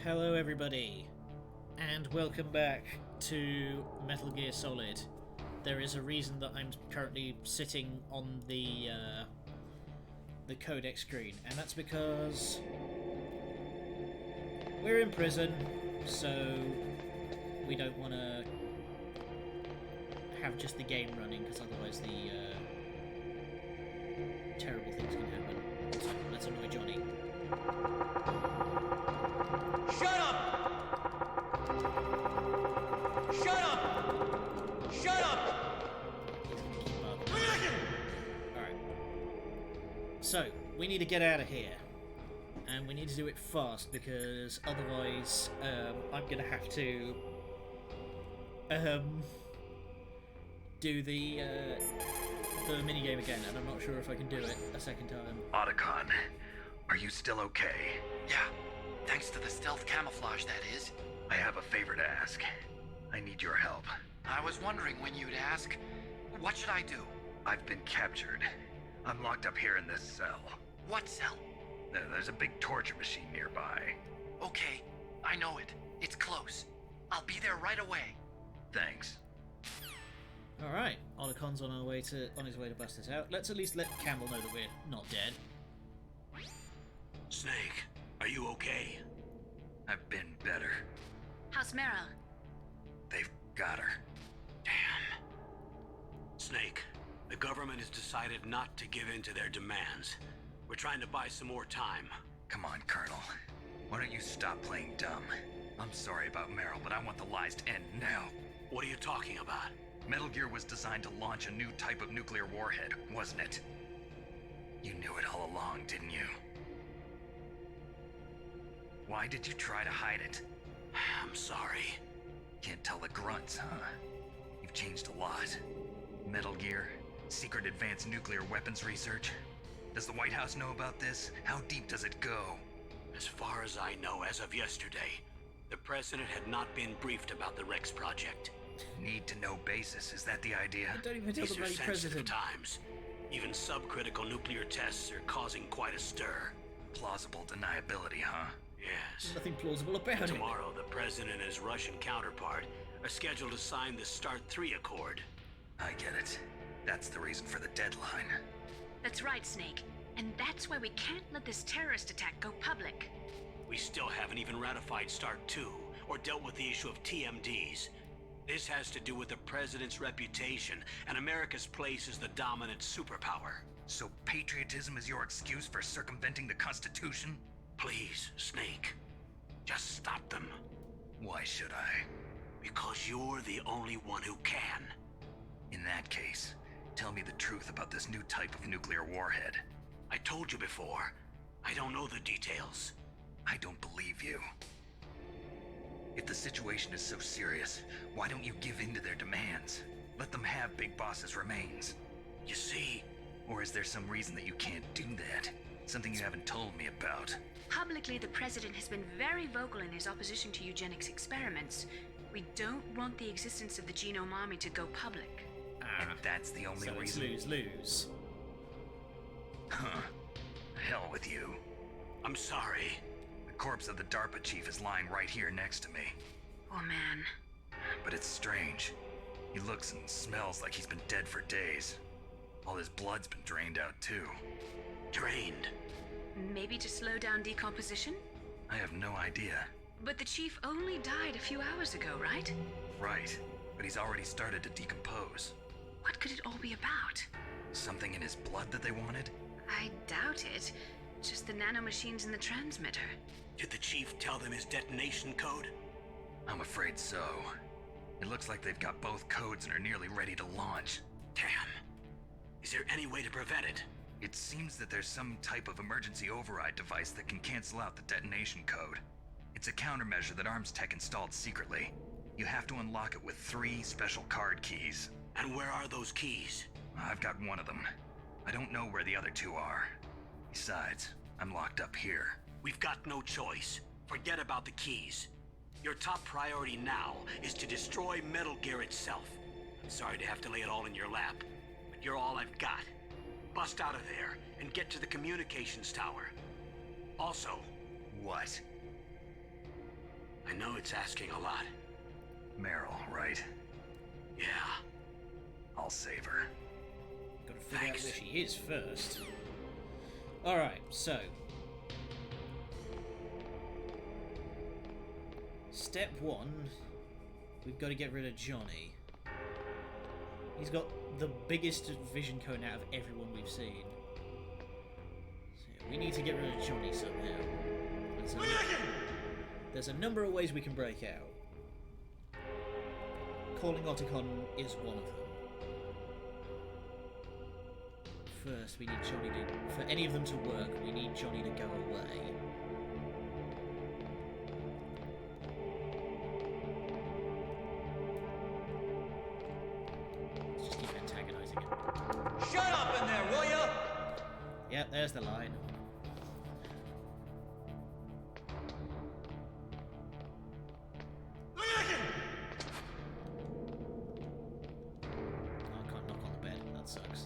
Hello, everybody, and welcome back to Metal Gear Solid. There is a reason that I'm currently sitting on the codec screen, and that's because we're in prison, so we don't want to have just the game running, because otherwise the terrible things can happen. So let's annoy Johnny. Shut up! Shut up! Shut up! He's gonna keep up. Alright. So, we need to get out of here. And we need to do it fast, because otherwise I'm gonna have to do the minigame again, and I'm not sure if I can do it a second time. Otacon, are you still okay? Yeah, thanks to the stealth camouflage, that is. I have a favor to ask. I need your help. I was wondering when you'd ask. What should I do? I've been captured. I'm locked up here in this cell. What cell? There's a big torture machine nearby. Okay, I know it. It's close. I'll be there right away. Thanks. Alright, Otacon's on his way to bust us out. Let's at least let Campbell know that we're not dead. Snake, are you okay? I've been better. How's Meryl? They've got her. Damn. Snake, the government has decided not to give in to their demands. We're trying to buy some more time. Come on, Colonel. Why don't you stop playing dumb? I'm sorry about Meryl, but I want the lies to end now. What are you talking about? Metal Gear was designed to launch a new type of nuclear warhead, wasn't it? You knew it all along, didn't you? Why did you try to hide it? I'm sorry. Can't tell the grunts, huh? You've changed a lot. Metal Gear, secret advanced nuclear weapons research. Does the White House know about this? How deep does it go? As far as I know, as of yesterday, the president had not been briefed about the Rex project. Need to know basis, is that the idea? Don't even tell the These are bloody sensitive president. times. Even subcritical nuclear tests are causing quite a stir. Plausible deniability, huh? Yes. Nothing plausible about it. Tomorrow, the president and his Russian counterpart are scheduled to sign the START 3 Accord. I get it. That's the reason for the deadline. That's right, Snake. And that's why we can't let this terrorist attack go public. We still haven't even ratified START 2 or dealt with the issue of TMDs. This has to do with the president's reputation and America's place as the dominant superpower. So patriotism is your excuse for circumventing the Constitution? Please, Snake, just stop them. Why should I? Because you're the only one who can. In that case, tell me the truth about this new type of nuclear warhead. I told you before, I don't know the details. I don't believe you. If the situation is so serious, why don't you give in to their demands? Let them have Big Boss's remains. You see, Or is there some reason that you can't do that? Something you haven't told me about. Publicly, the president has been very vocal in his opposition to eugenics experiments. We don't want the existence of the Genome Army to go public. And that's the only So it's reason. lose-lose. Huh. Hell with you. I'm sorry. The corpse of the DARPA chief is lying right here next to me. Oh man. But it's strange. He looks and smells like he's been dead for days. All his blood's been drained out too. Drained. Maybe to slow down decomposition? I have no idea. But the chief only died a few hours ago, right? Right, but he's already started to decompose. What could it all be about? Something in his blood that they wanted? I doubt it. Just the nanomachines in the transmitter. Did the chief tell them his detonation code? I'm afraid so. It looks like they've got both codes and are nearly ready to launch. Damn. Is there any way to prevent it? It seems that there's some type of emergency override device that can cancel out the detonation code. It's a countermeasure that Arms Tech installed secretly. You have to unlock it with 3 special card keys. And where are those keys? I've got one of them. I don't know where the other 2 are. Besides, I'm locked up here. We've got no choice. Forget about the keys. Your top priority now is to destroy Metal Gear itself. I'm sorry to have to lay it all in your lap, but you're all I've got. Bust out of there and get to the communications tower. Also, What? I know it's asking a lot. Meryl, right? Yeah. I'll save her. Gotta figure Thanks. out where she is first. Alright, so. Step one, we've got to get rid of Johnny. He's got the biggest vision cone out of everyone we've seen. So yeah, we need to get rid of Johnny somehow. There's a number of ways we can break out. Calling Otacon is one of them. First, we need Johnny to... For any of them to work, we need Johnny to go away. Let's just keep antagonizing him. Shut up in there, will ya? Yep, there's the line. Oh, I can't knock on the bed. That sucks.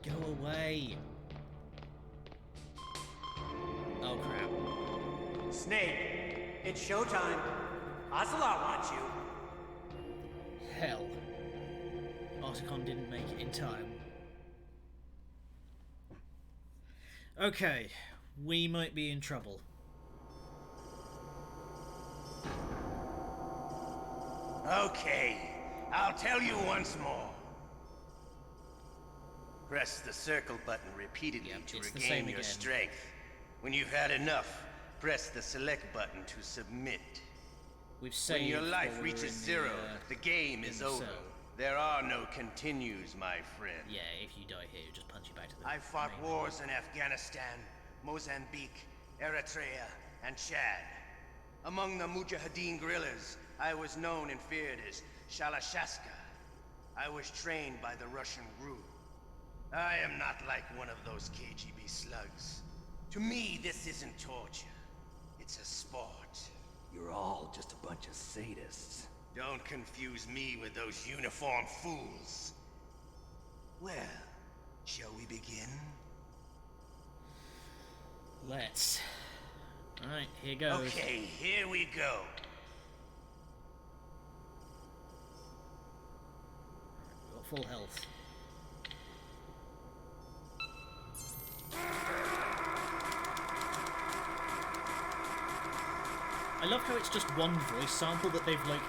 You go away. Oh crap. Snake, it's showtime. Ocelot wants you. Hell. Otacon didn't make it in time. Okay, we might be in trouble. Okay, I'll tell you once more. Press the circle button repeatedly Yep, to it's the regain same your again. strength. When you've had enough, press the select button to submit. We've saved When your life while we were reaches in zero, the the game in is the over. cell. There are no continues, my friend. Yeah, if you die here, just punch you back to the I fought main wars in Afghanistan, Mozambique, Eritrea, and Chad. Among the Mujahideen guerrillas, I was known and feared as Shalashaska. I was trained by the Russian GRU. I am not like one of those KGB slugs. To me, this isn't torture. It's a sport. You're all just a bunch of sadists. Don't confuse me with those uniformed fools. Well, shall we begin? Let's. Alright, here goes. Okay, here we go. We've got full health. I love how it's just one voice sample that they've like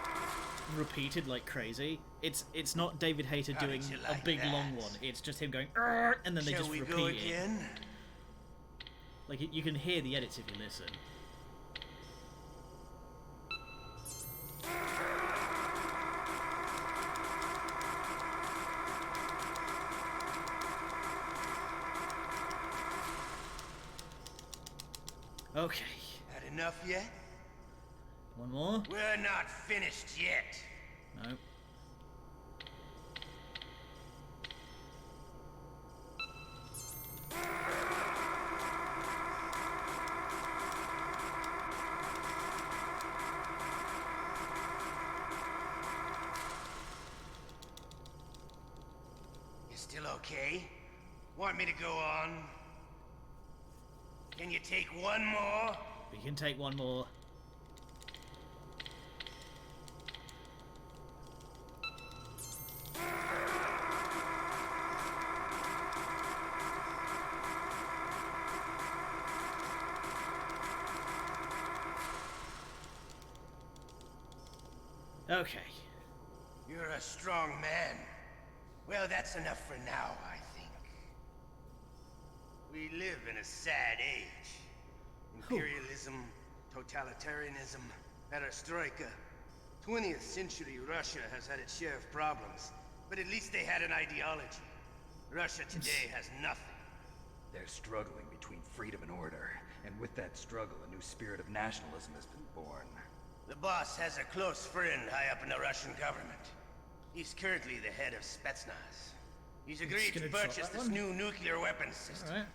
repeated like crazy. It's not David Hayter How doing did you a like big that? long one. It's just him going "Arr!" and then they Shall just we repeat go it. again? Like you can hear the edits if you listen. Okay, Had enough yet? one more. We're not finished yet. No. You still okay? Want me to go on? Can you take one more? We can take one more. Okay. You're a strong man. Well, that's enough for now, I think. We live in a sad age. Imperialism, totalitarianism, perestroika. 20th century Russia has had its share of problems, but at least they had an ideology. Russia today has nothing. They're struggling between freedom and order, and with that struggle, a new spirit of nationalism has been born. The boss has a close friend high up in the Russian government. He's currently the head of Spetsnaz. He's agreed to gonna drop purchase that this one? new nuclear weapons system. Alright.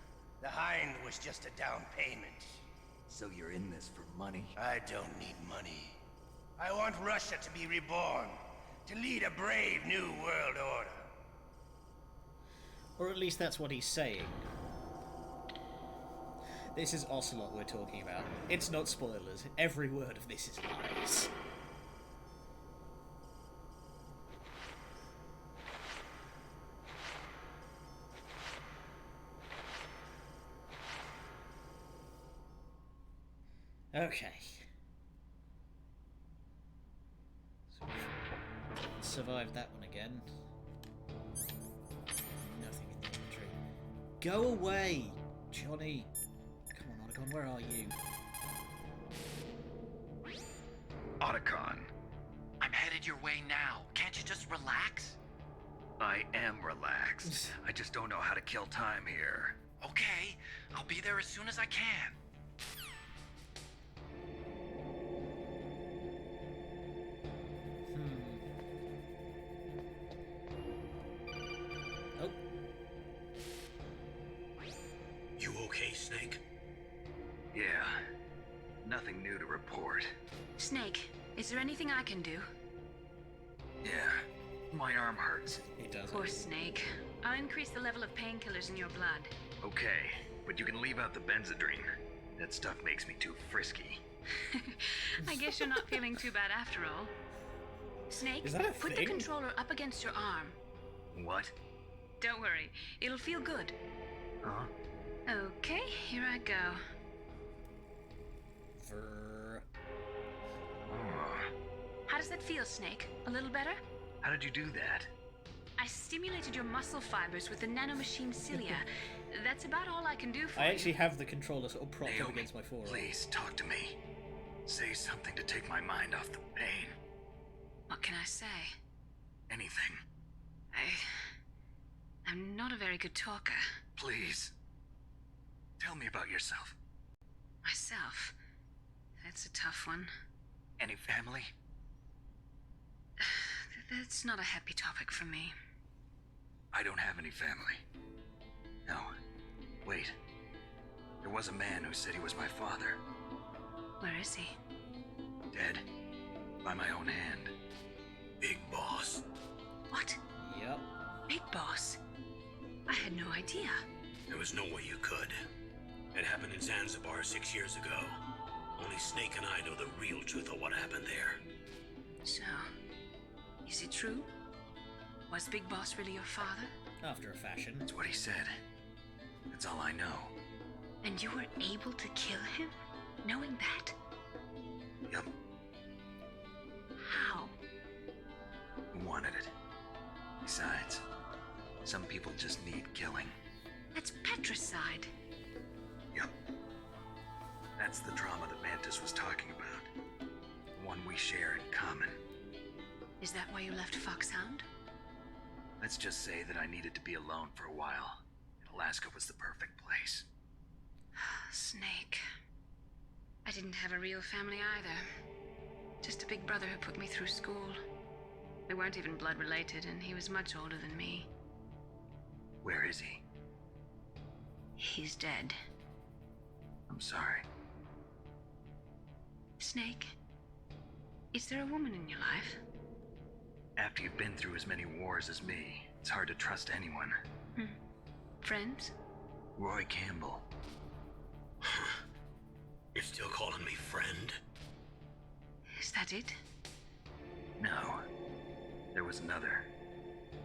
The Hind was just a down payment. So you're in this for money? I don't need money. I want Russia to be reborn, to lead a brave new world order. Or at least that's what he's saying. This is Ocelot we're talking about. It's not spoilers. Every word of this is lies. Okay. So we've survived that one again. Nothing in the inventory. Go away, Johnny. Come on, Otacon, where are you? Otacon, I'm headed your way now. Can't you just relax? I am relaxed. I just don't know how to kill time here. Okay, I'll be there as soon as I can. Oh, You okay, Snake? Yeah, nothing new to report. Snake, is there anything I can do? Yeah, my arm hurts. it does. Poor Snake. I'll increase the level of painkillers in your blood. Okay, but you can leave out the Benzedrine. That stuff makes me too frisky. I guess you're not feeling too bad after all. Snake, Is that a put the thing? controller up against your arm. What? Don't worry, it'll feel good. Huh? Okay, here I go. Vrr. Oh, How does that feel, Snake? A little better? how did you do that? I stimulated your muscle fibers with the nanomachine cilia. That's about all I can do for I you. actually have the controller sort of propped up Naomi, against my forearm. please talk to me. Say something to take my mind off the pain. What can I say? Anything. I'm not a very good talker. Please. Tell me about yourself. Myself. That's a tough one. Any family? That's not a happy topic for me. I don't have any family. No. Wait. There was a man who said he was my father. Where is he? Dead. By my own hand. Big Boss. What? Yep. Big Boss? I had no idea. There was no way you could. It happened in Zanzibar 6 years ago. Only Snake and I know the real truth of what happened there. So, is it true? Was Big Boss really your father? After a fashion. That's what he said. That's all I know. And you were able to kill him? Knowing that? Yup. How? He wanted it. Besides, some people just need killing. That's patricide. Yup. That's the trauma that Mantis was talking about. The one we share in common. Is that why you left Foxhound? Let's just say that I needed to be alone for a while. And Alaska was the perfect place. Snake. I didn't have a real family either. Just a big brother who put me through school. We weren't even blood related, and he was much older than me. Where is he? He's dead. I'm sorry. Snake, is there a woman in your life? After you've been through as many wars as me, it's hard to trust anyone. Friends? Roy Campbell. You're still calling me friend? Is that it? No. There was another.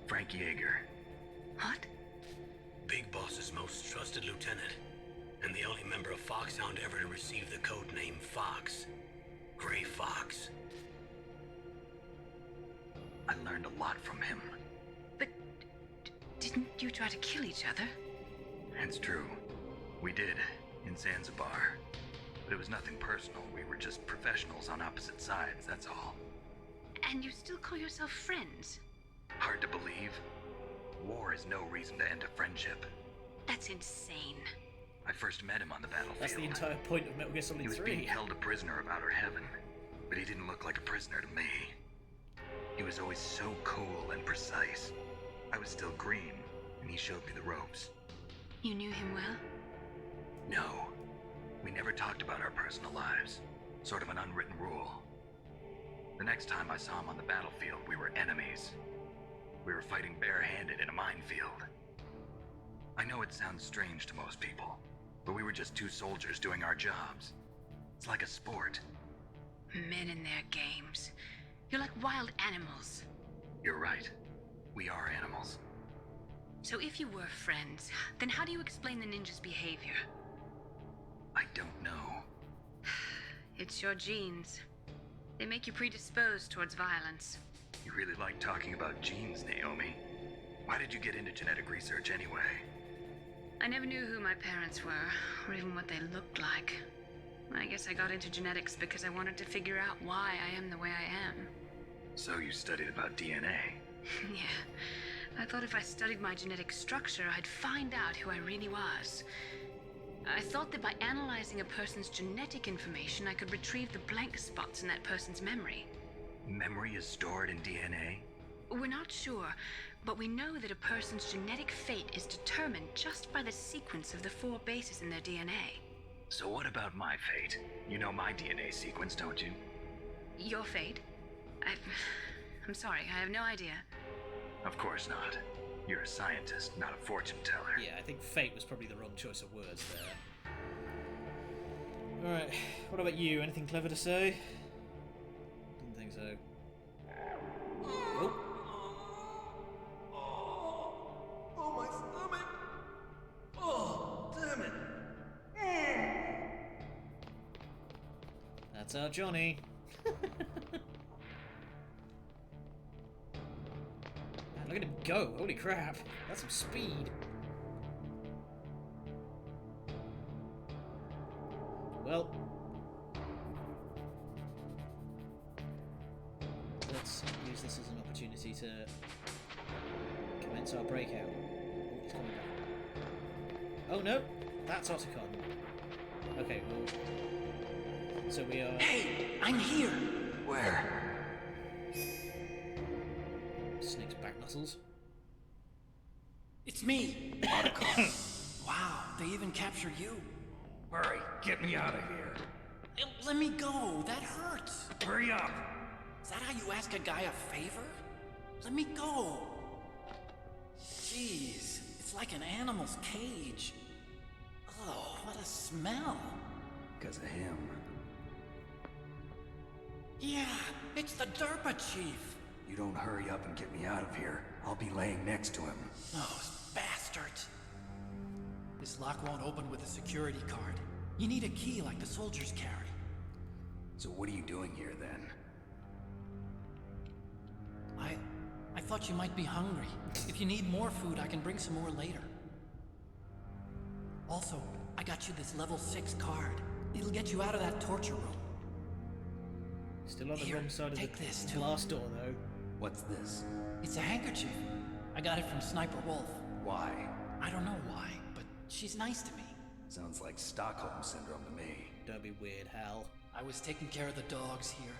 Frank Yeager. What? Big Boss's most trusted lieutenant, and the only member of Foxhound ever to receive the code name Fox. Gray Fox. I learned a lot from him. But didn't you try to kill each other? It's true. We did, in Zanzibar. But it was nothing personal. We were just professionals on opposite sides, that's all. And you still call yourself friends? Hard to believe. War is no reason to end a friendship. That's insane. I first met him on the battlefield. That's the entire point of Metal Gear Solid He was 3. being held a prisoner of outer heaven, but he didn't look like a prisoner to me. He was always so cool and precise. I was still green, and he showed me the ropes. You knew him well? No, we never talked about our personal lives. Sort of an unwritten rule. The next time I saw him on the battlefield, we were enemies. We were fighting barehanded in a minefield. I know it sounds strange to most people, but we were just two soldiers doing our jobs. It's like a sport. Men and their games. You're like wild animals. You're right. We are animals. So if you were friends, then how do you explain the ninjas' behavior? I don't know. It's your genes. They make you predisposed towards violence. You really like talking about genes, Naomi. Why did you get into genetic research anyway? I never knew who my parents were, or even what they looked like. I guess I got into genetics because I wanted to figure out why I am the way I am. So you studied about DNA? Yeah. I thought if I studied my genetic structure, I'd find out who I really was. I thought that by analyzing a person's genetic information, I could retrieve the blank spots in that person's memory. Memory is stored in DNA? We're not sure, but we know that a person's genetic fate is determined just by the sequence of the 4 bases in their DNA. So what about my fate? You know my DNA sequence, don't you? Your fate? I'm sorry, I have no idea. Of course not. You're a scientist, not a fortune teller. Yeah, I think fate was probably the wrong choice of words there. Alright, what about you? Anything clever to say? Didn't think so. Oh. Oh, my stomach! Oh, damn it! That's our Johnny. Man, look at him go. Holy crap. That's some speed. Well. Let's use this as an opportunity to commence our breakout. Oh, he's coming back. Oh no! That's Otacon. Okay, well. So we are. Hey, I'm here. Where? Snake's back muscles. It's me, Otacon. Wow, they even captured you. Hurry, get me out of here. Let me go. That hurts. Hurry up! Is that how you ask a guy a favor? Let me go. Jeez, it's like an animal's cage. Oh, what a smell. Because of him. Yeah, it's the Derpa Chief. You don't hurry up and get me out of here, I'll be laying next to him. Those bastards. This lock won't open with a security card. You need a key like the soldiers carry. So what are you doing here then? I thought you might be hungry. If you need more food, I can bring some more later. Also, I got you this level 6 card. It'll get you out of that torture room. Still on the Here, wrong side of take the this, too. glass door, though. What's this? It's a handkerchief. I got it from Sniper Wolf. Why? I don't know why, but she's nice to me. Sounds like Stockholm Syndrome to me. Don't be weird, Hal. I was taking care of the dogs here.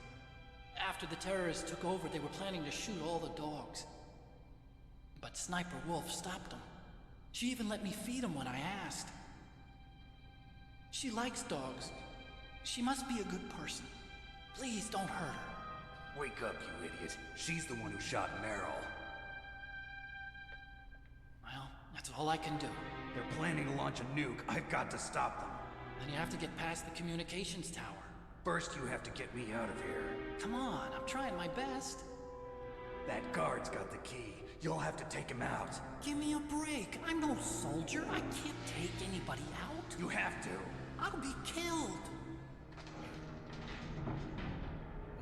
After the terrorists took over, they were planning to shoot all the dogs. But Sniper Wolf stopped them. She even let me feed them when I asked. She likes dogs. She must be a good person. Please don't hurt her. Wake up, you idiot. She's the one who shot Meryl. Well, that's all I can do. They're planning to launch a nuke. I've got to stop them. Then you have to get past the communications tower. First, you have to get me out of here. Come on, I'm trying my best. That guard's got the key. You'll have to take him out. Give me a break. I'm no soldier. I can't take anybody out. You have to. I'll be killed.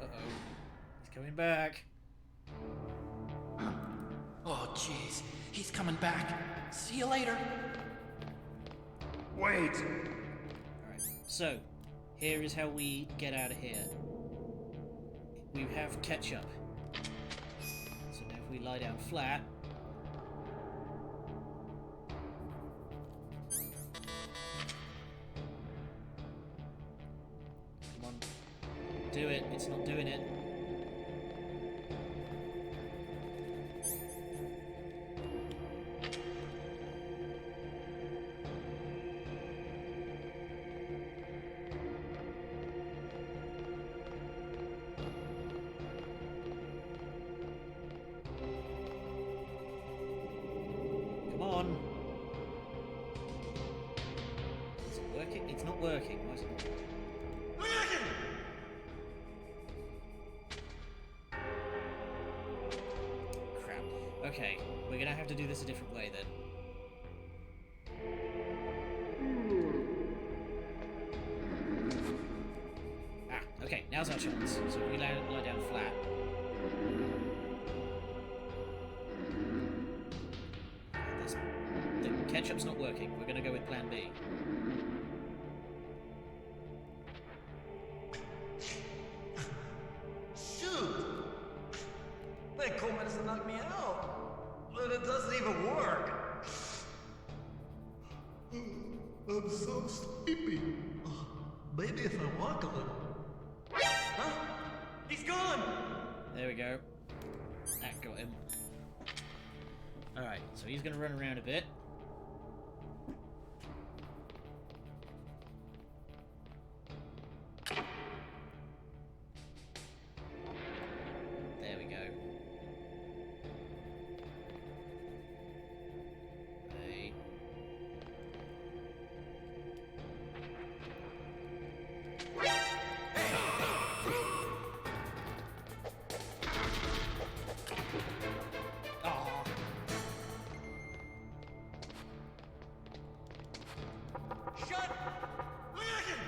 Uh-oh. He's coming back. Oh, jeez. He's coming back. See you later. Wait! Alright, so, here is how we get out of here. We have ketchup. So now if we lie down flat... Come on. Do it. It's not doing it. Come on. Okay, we're gonna have to do this a different way then. Okay, now's our chance. So if we lie down flat. The ketchup's not working. We're gonna go with plan B. Shoot! That cold medicine knocked me out. But it doesn't even work. I'm so sleepy. Maybe if I walk a little. Huh? He's gone! There we go. That got him. Alright, so he's gonna run around a bit. There we go. Hey. Aw. Shut! Listen!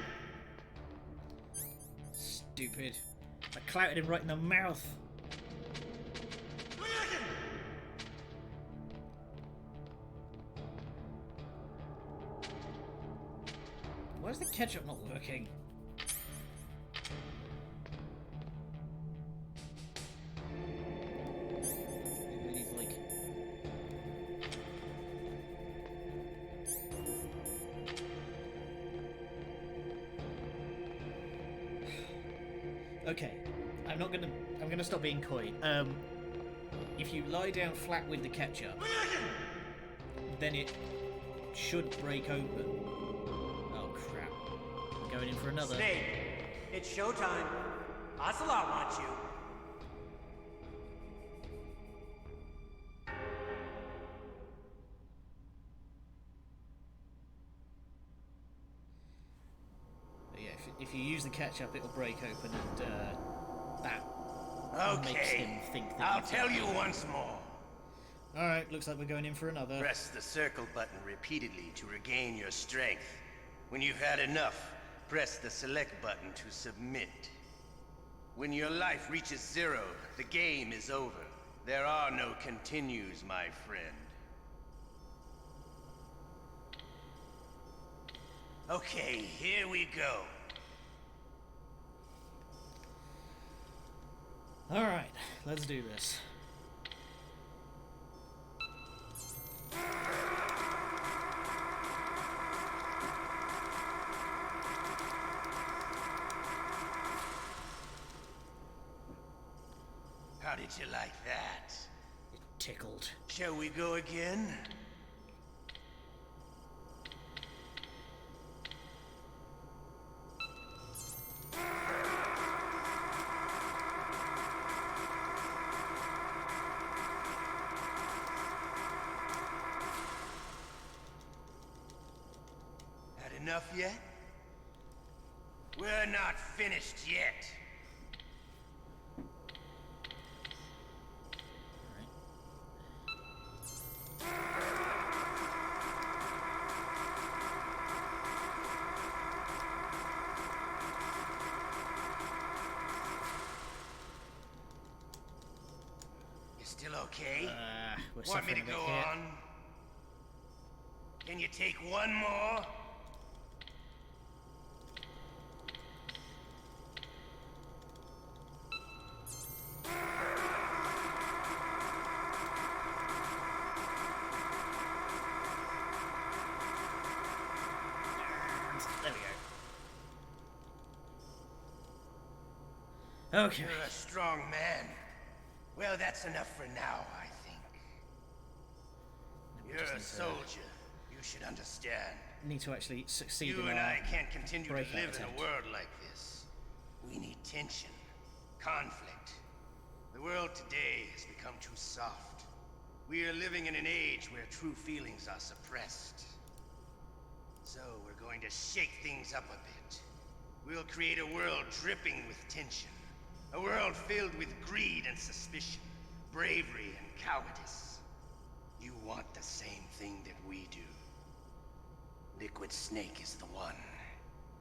Stupid. I clouted him right in the mouth. Listen! Why is the ketchup not working? Maybe he's like... Okay, I'm gonna stop being coy. If you lie down flat with the ketchup, then it should break open. Oh crap. We're going in for another. Snake, it's showtime. Ocelot wants you. But yeah, if you use the ketchup, it'll break open, and that makes him Okay, think that I'll you've tell done you it. once more. Alright, looks like we're going in for another. Press the circle button repeatedly to regain your strength. When you've had enough, press the select button to submit. When your life reaches 0, the game is over. There are no continues, my friend. Okay, here we go. Alright, let's do this. How did you like that? It tickled. Shall we go again? Had enough yet? We're not finished yet. Alright. You still okay? We're Want me suffering to a go bit here. on? Can you take one more? There we go. Okay. You're a strong man. Well, that's enough for now, I think. We You're just a need to- soldier. You should understand. Need to actually succeed You in and our I can't continue to breakout live in attempt. a world like this. We need tension, conflict. The world today has become too soft. We are living in an age where true feelings are suppressed. So we're going to shake things up a bit. We'll create a world dripping with tension. A world filled with greed and suspicion. bravery and cowardice. You want the same thing that we do. Liquid Snake is the one.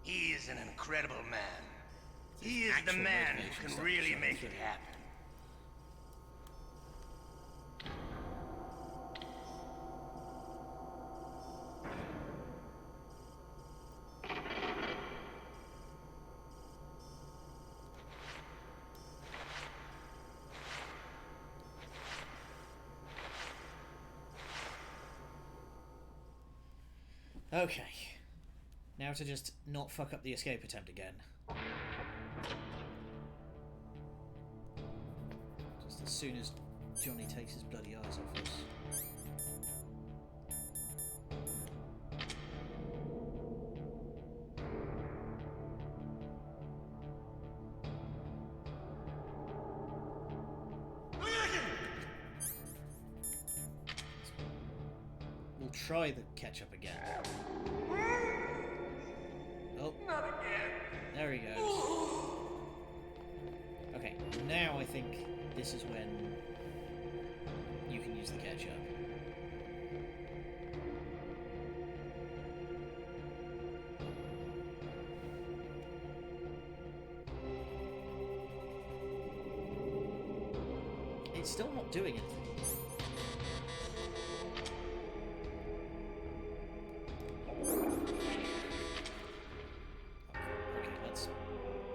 He is an incredible man. He is the man who can really make it happen. Okay. Now to just not fuck up the escape attempt again. Just as soon as Johnny takes his bloody eyes off us. We'll try the ketchup again. Oh. Not again. There he goes. Okay, now I think this is when you can use the ketchup. It's still not doing anything.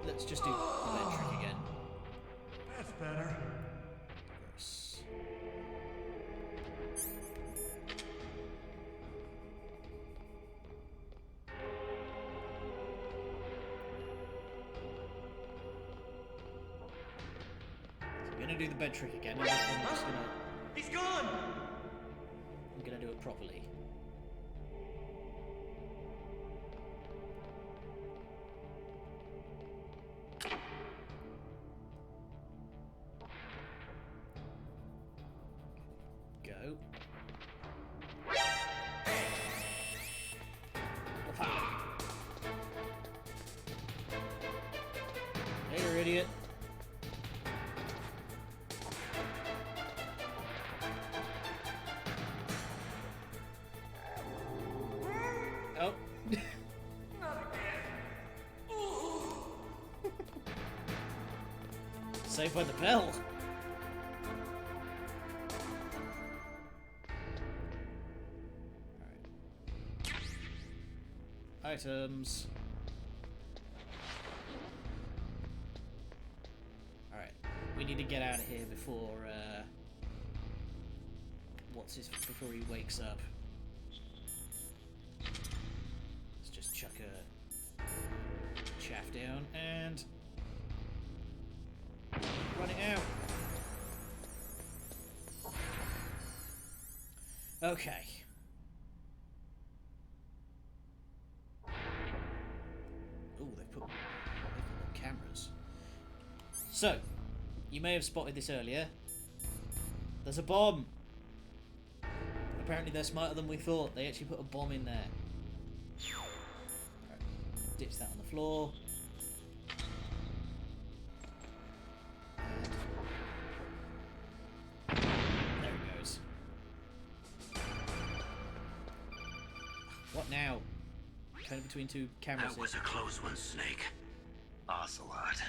Let's just do the bed trick again. That's better. Gross. So I'm gonna do the bed trick again. And this one I'm just gonna. He's gone! I'm gonna do it properly. Go. Later, idiot. Oh. Saved by the bell. Items. Alright. We need to get out of here before, before he wakes up. Let's just chuck a chaff down and run it out. Okay. Ooh, they've put cameras. So, you may have spotted this earlier. There's a bomb. Apparently they're smarter than we thought. They actually put a bomb in there. Right, ditch that on the floor. And there it goes. What now? Kind of between two cameras. That was a close one, Snake. Ocelot,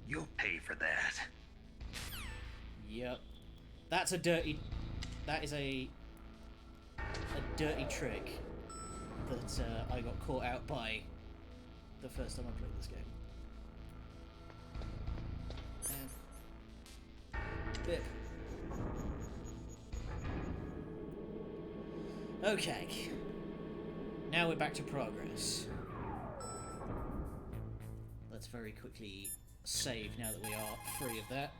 you'll pay for that. Yep. That's a dirty... That is a dirty trick that I got caught out by the first time I played this game. Bip. Okay. Now we're back to progress. Let's very quickly save now that we are free of that.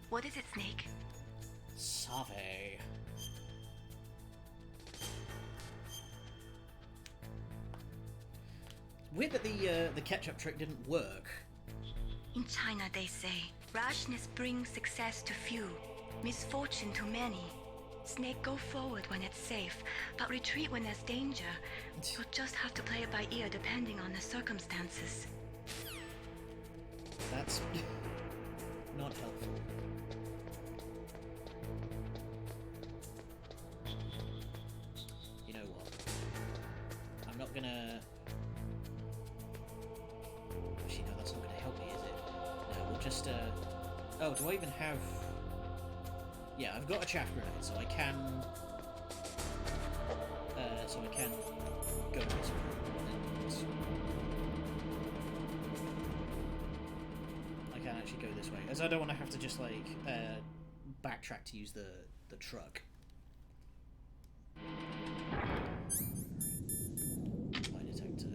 What is it, Snake? Save. Weird that the ketchup trick didn't work. In China, they say, rashness brings success to few, misfortune to many. Snake, go forward when it's safe, but retreat when there's danger. You'll just have to play it by ear depending on the circumstances. That's not helpful. Oh, do I even have... Yeah, I've got a chaff grenade, so I can... go this way. I can actually go this way, as I don't want to have to just, like, backtrack to use the truck. Lie detector.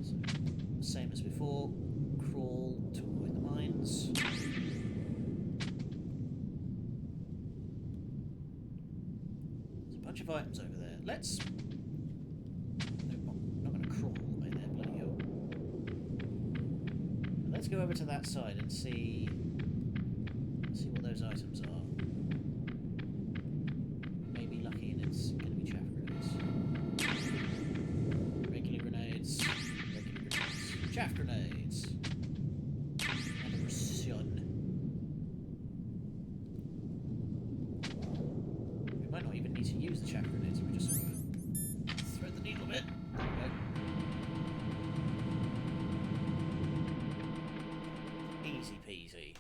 So, same as before, crawl to avoid the mines. There's a bunch of items over there. Let's... No, I'm not going to crawl all the way there, bloody hell. Let's go over to that side and see what those items are. Maybe lucky and it's going to be chaff grenades. Regular grenades. Regular grenades. Chaff grenades. And a Russian. We might not even need to use the chaff grenades if we just sort of thread the needle a bit. There we go. Easy peasy.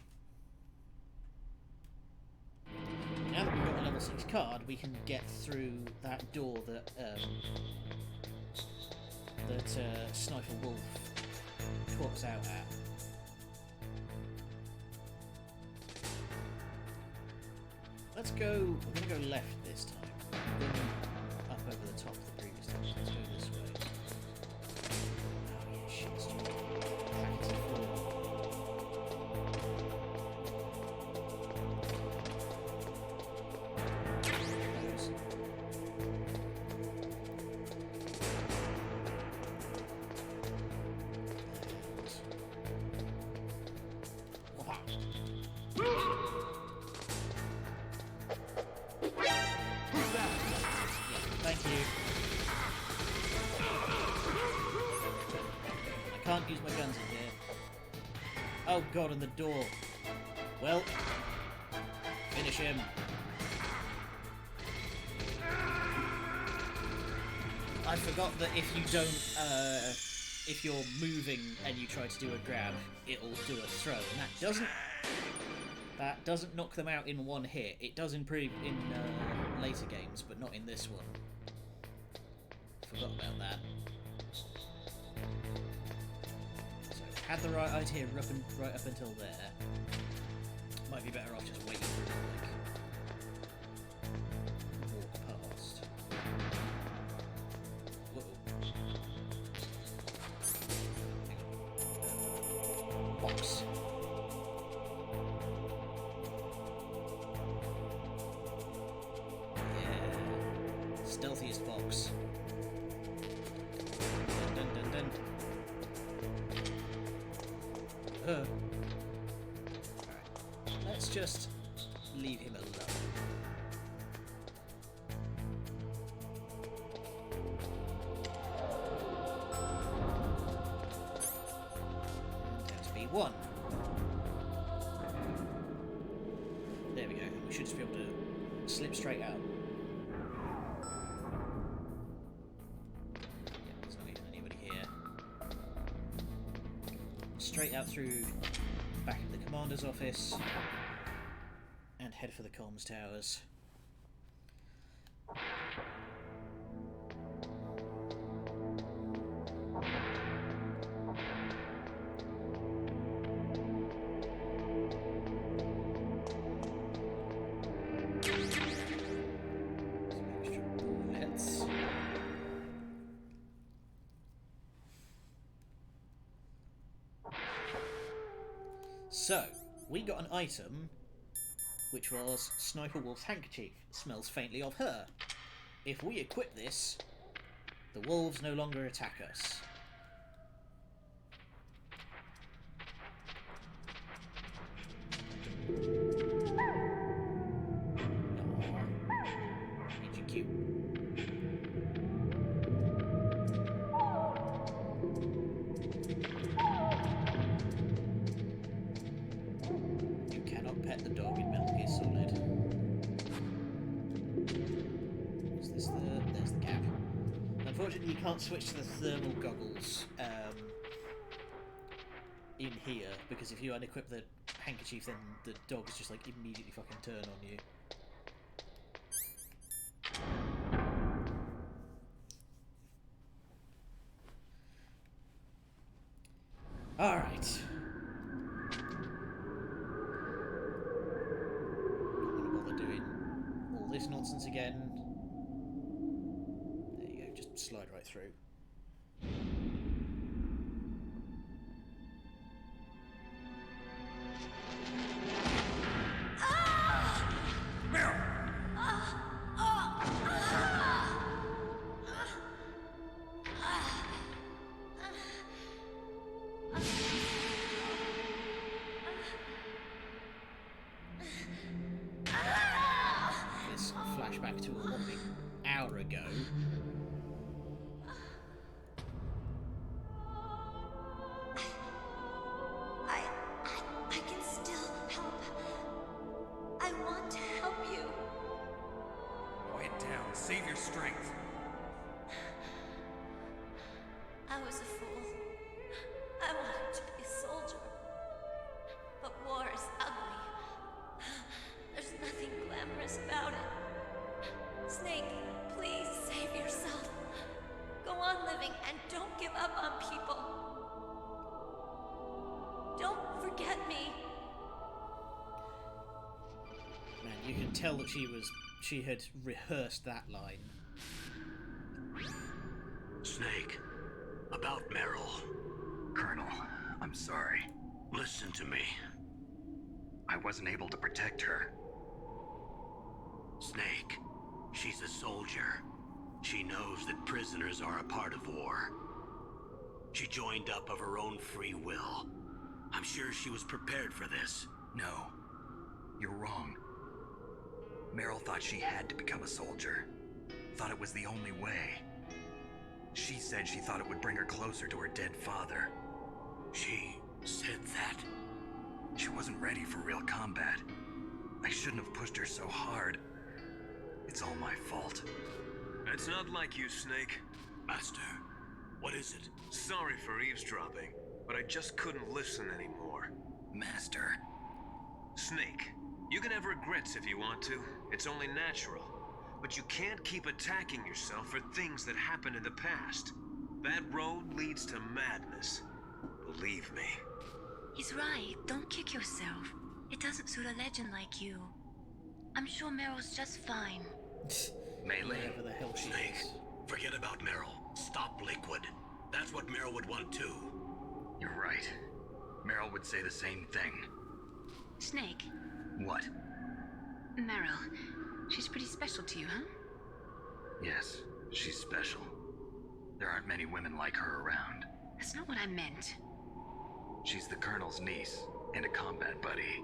Now that we've got a level 6 card, we can get through that door that Sniper Wolf talks out at. Let's go. We're going to go left this time. We're going up over the top of the previous time. So let's go this way. Oh yeah, shit, it's just packety floor. Thank you. I can't use my guns in here. Oh god, and the door. Well, finish him. I forgot that if you don't, if you're moving and you try to do a grab, it'll do a throw, and that doesn't knock them out in one hit. It does improve in later games, but not in this one. Forgot about that. So, had the right idea right up until there. Might be better off just waiting for it to, like, walk past. Whoa. Hang on. Box. Yeah. Stealthiest box. Dun dun dun. Alright. Let's just leave him alone. And down to B1. There we go. We should just be able to slip straight out. Straight out through back of the commander's office and head for the comms towers. Some extra bullets. So, we got an item, which was Sniper Wolf's handkerchief. Smells faintly of her. If we equip this, the wolves no longer attack us. Ain't you cute? You cannot pet the dog in Metal Gear Solid. Is this the... There's the gap. Unfortunately, Unfortunately, you can't switch to the thermal goggles in here, because if you unequip the handkerchief, then the dogs just like immediately fucking turn on you. Alright. Not gonna bother doing all this nonsense again. There you go, just slide right through. This flashback to a whopping hour ago. I can still help. I want to help you. Quiet down. Save your strength. I was a fool. I wanted to be a soldier. But war is ugly. There's nothing glamorous about it. Snake, please save yourself. Go on living and don't give up on people. Don't forget me. Man, you can tell that she had rehearsed that line. Snake, about Meryl. Colonel, I'm sorry. Listen to me. I wasn't able to protect her. Snake, she's a soldier. She knows that prisoners are a part of war. She joined up of her own free will. I'm sure she was prepared for this. No, you're wrong. Meryl thought she had to become a soldier. Thought it was the only way. She said she thought it would bring her closer to her dead father. She said that? She wasn't ready for real combat. I shouldn't have pushed her so hard. It's all my fault. It's not like you, Snake. Master, what is it? Sorry for eavesdropping, but I just couldn't listen anymore. Master. Snake, you can have regrets if you want to. It's only natural. But you can't keep attacking yourself for things that happened in the past. That road leads to madness. Believe me. He's right. Don't kick yourself. It doesn't suit a legend like you. I'm sure Meryl's just fine. Melee. Whatever the hell she Snake, is. forget about Meryl. Stop Liquid. That's what Meryl would want too. You're right. Meryl would say the same thing. Snake, What? Meryl. She's pretty special to you, huh? Yes, she's special. There aren't many women like her around. That's not what I meant. She's the Colonel's niece and a combat buddy.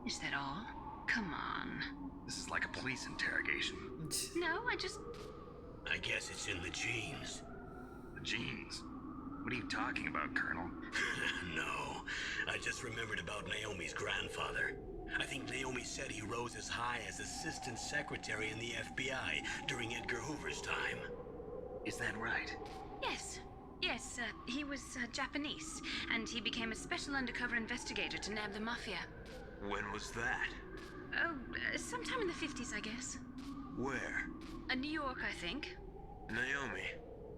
Is that all? Come on. This is like a police interrogation. No, I just... I guess it's in the genes. The genes? What are you talking about, Colonel? No, I just remembered about Naomi's grandfather. I think Naomi said he rose as high as assistant secretary in the FBI during Edgar Hoover's time. Is that right? Yes. Yes, he was Japanese, and he became a special undercover investigator to nab the mafia. When was that? Oh, sometime in the 50s, I guess. Where? New York, I think. Naomi,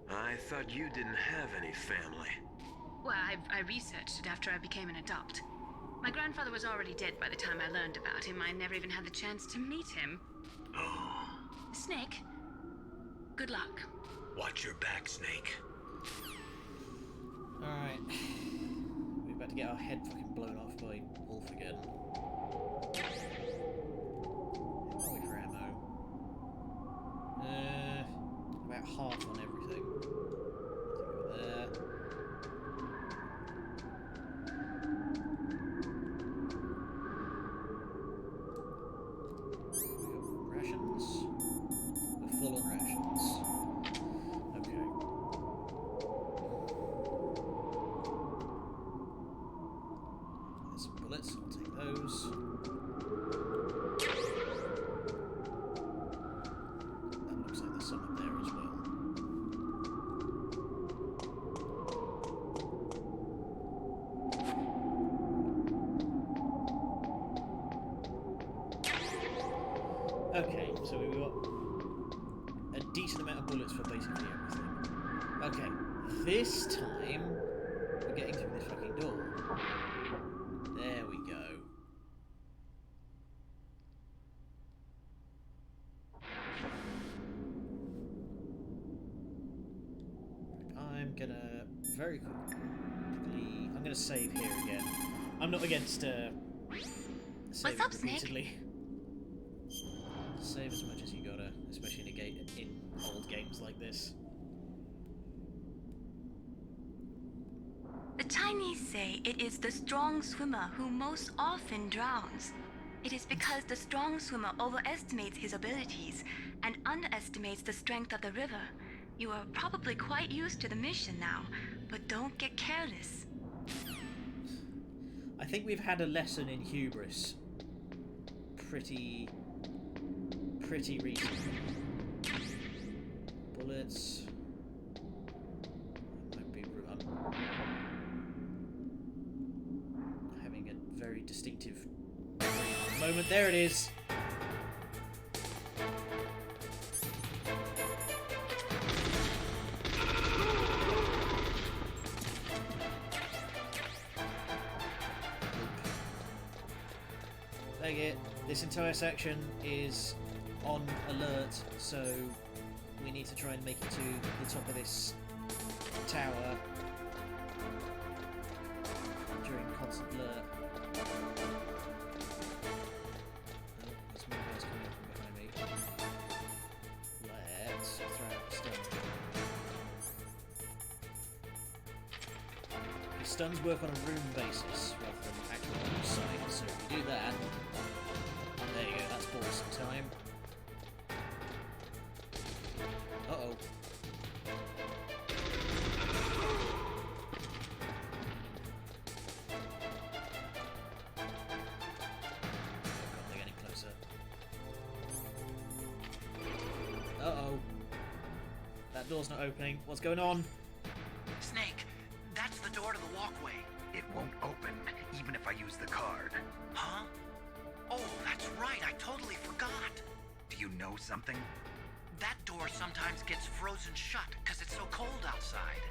I thought you didn't have any family. Well, I researched it after I became an adopt. My grandfather was already dead by the time I learned about him. I never even had the chance to meet him. Oh, Snake, good luck. watch your back, Snake. Alright. We're about to get our head fucking blown off by Wolf again. How are we for ammo? About half on everything. Let's go there. Rations. We're full on rations. Okay. decent amount of bullets for basically everything. Okay, this time we're getting through this fucking door. There we go. I'm gonna very quickly. I'm gonna save here again. I'm not against saving up, Snake? repeatedly. Save as much as you gotta, especially in old games like this. The Chinese say it is the strong swimmer who most often drowns. It is because the strong swimmer overestimates his abilities and underestimates the strength of the river. You are probably quite used to the mission now, but don't get careless. I think we've had a lesson in hubris pretty recently. Bullets. Might be. I'm having a very distinctive moment. There it is. This entire section is on alert, so we need to try and make it to the top of this tower during constant alert. Oh, there's more guys coming up from behind me. Let's throw out a stun. The stuns work on a room basis rather than actual on sight, so if we do that. There you go, that's bought some time. Uh-oh. Oh god, they're getting closer. Uh-oh. That door's not opening. What's going on? Snake, that's the door to the walkway. It won't open, even if I use the card. Huh? Oh, that's right, I totally forgot. Do you know something? That door sometimes gets frozen shut because it's so cold outside.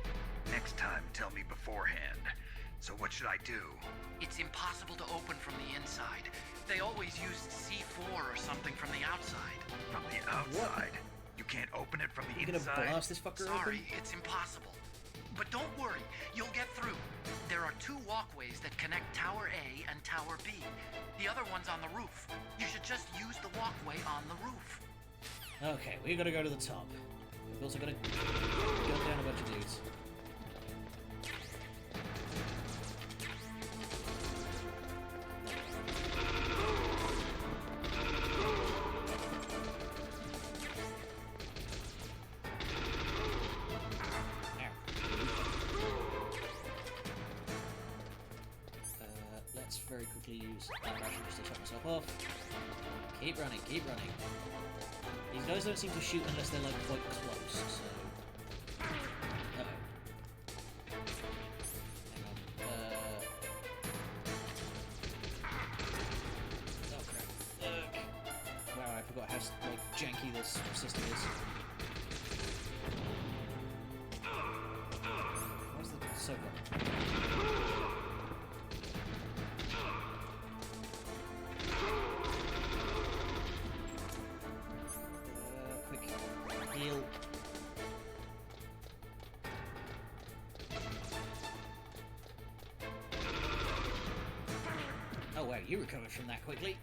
Next time, tell me beforehand. So what should I do? It's impossible to open from the inside. They always used C4 or something from the outside. From the outside? You can't open it from the You're inside? gonna blast this fucker Sorry, open? it's impossible. But don't worry, you'll get through. There are two walkways that connect Tower A and Tower B. The other one's on the roof. You should just use the walkway on the roof. Okay, we gotta go to the top. We've also gotta gun down a bunch of dudes. Let's very quickly use that ration just to top myself off. Keep running, keep running. These guys don't seem to shoot unless they're like quite close, so... Uh-oh. Hang on. Oh crap. Wow, I forgot how like janky this system is. What's the so-called? Heal. Oh wow, you recovered from that quickly.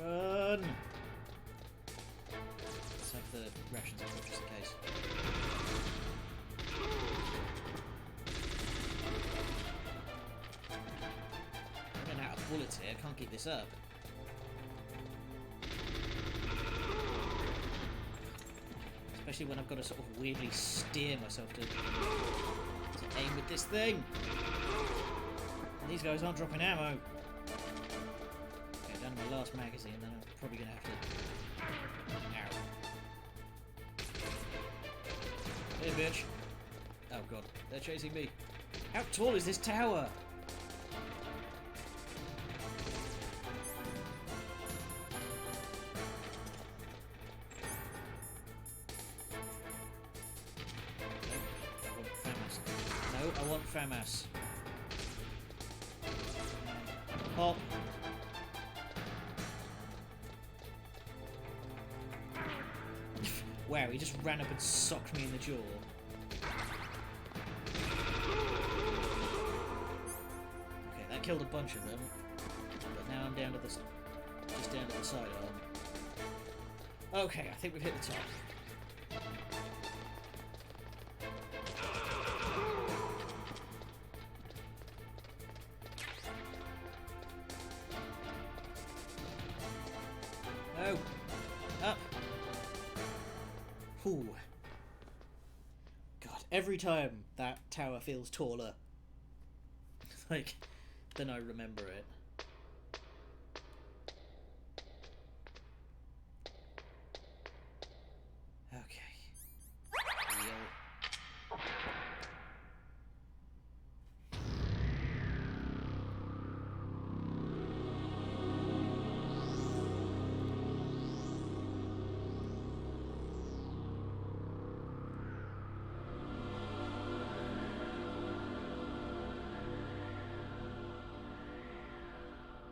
Run! Let's have the rations up just in case. Bullets here, can't keep this up. Especially when I've got to sort of weirdly steer myself to aim with this thing. And these guys aren't dropping ammo. Okay, down to my last magazine, then I'm probably going to have to... Ow. Hey, bitch. Oh god, they're chasing me. How tall is this tower? FAMAS. Oh. Wow, he just ran up and socked me in the jaw. Okay, that killed a bunch of them. But now I'm down to the... just down to the sidearm. Okay, I think we've hit the top. Oh! Up! Ooh. God, every time that tower feels taller, like, than I remember it. Okay.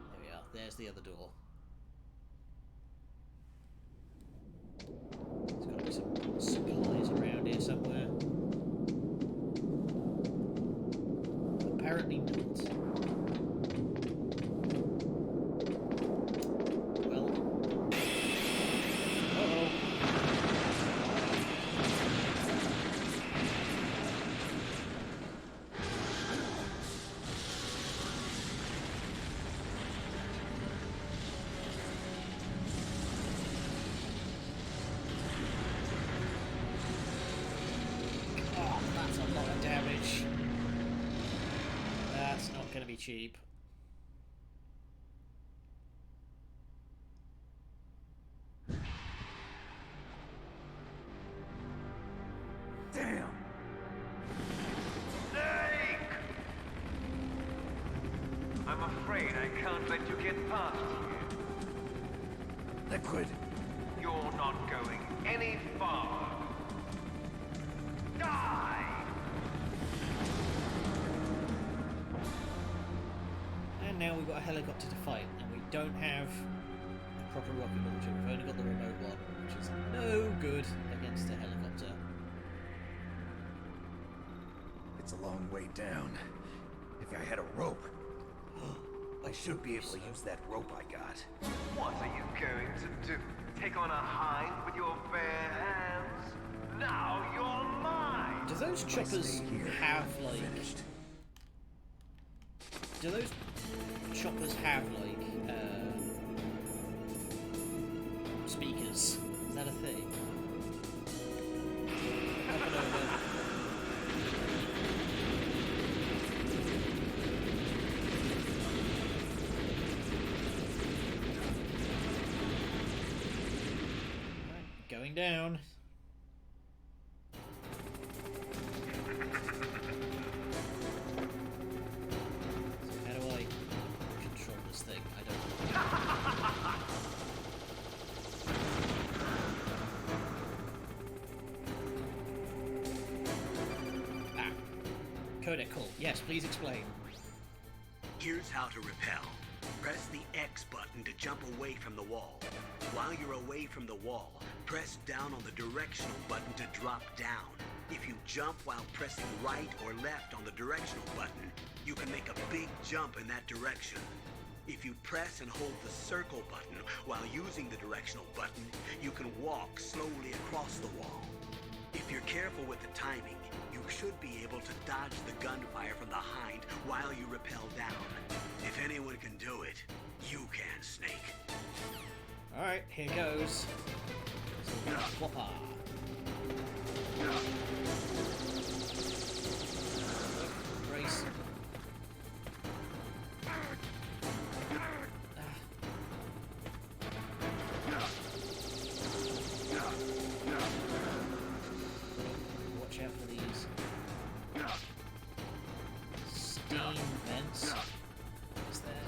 There we are. There's the other door. There's got to be some supplies around here somewhere. Apparently not. Well. Uh-oh. Oh, that's a lot of damage. That's not going to be cheap. Damn! Snake! I'm afraid I can't let you get past here. Liquid! You're not going any farther. Die! And now we've got a helicopter to fight, and we don't have a proper rocket launcher. We've only got the remote one, which is no good against a helicopter. It's a long way down. If I had a rope, I should be able to use that rope I got. What are you going to do? Take on a hind with your bare hands? Now you're mine! Do those If I choppers stay here, have, I'm like... finished. Do those choppers have, like, speakers? Is that a thing? Up and over. Right, going down. How do I control this thing? I don't know. Ah. Codec call. Yes, please explain. Here's how to repel. Press the X button to jump away from the wall. While you're away from the wall, press down on the directional button to drop down. If you jump while pressing right or left on the directional button, you can make a big jump in that direction. If you press and hold the circle button while using the directional button, you can walk slowly across the wall. If you're careful with the timing, you should be able to dodge the gunfire from the hind while you rappel down. If anyone can do it, you can, Snake. Alright, here goes. Whopper. Brace. Watch out for these steam vents. What's that?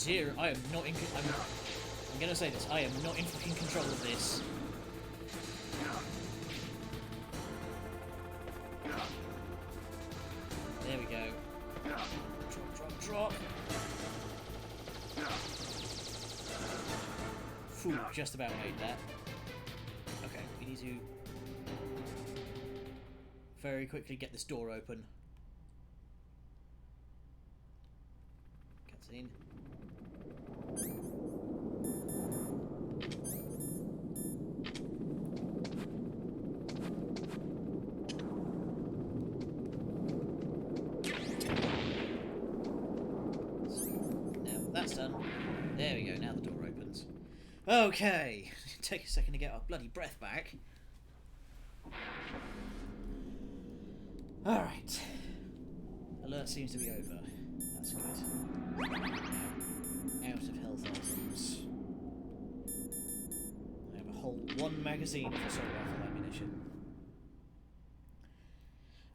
I am not in. I'm gonna say this. I am not in fucking control of this. There we go. Drop. Phew, just about made that. Okay, we need to very quickly get this door open. Cutscene. That's done. There we go, now the door opens. Okay, take a second to get our bloody breath back. Alright. Alert seems to be over. That's good. Out of health items. I have a whole 1 magazine of assault rifle ammunition.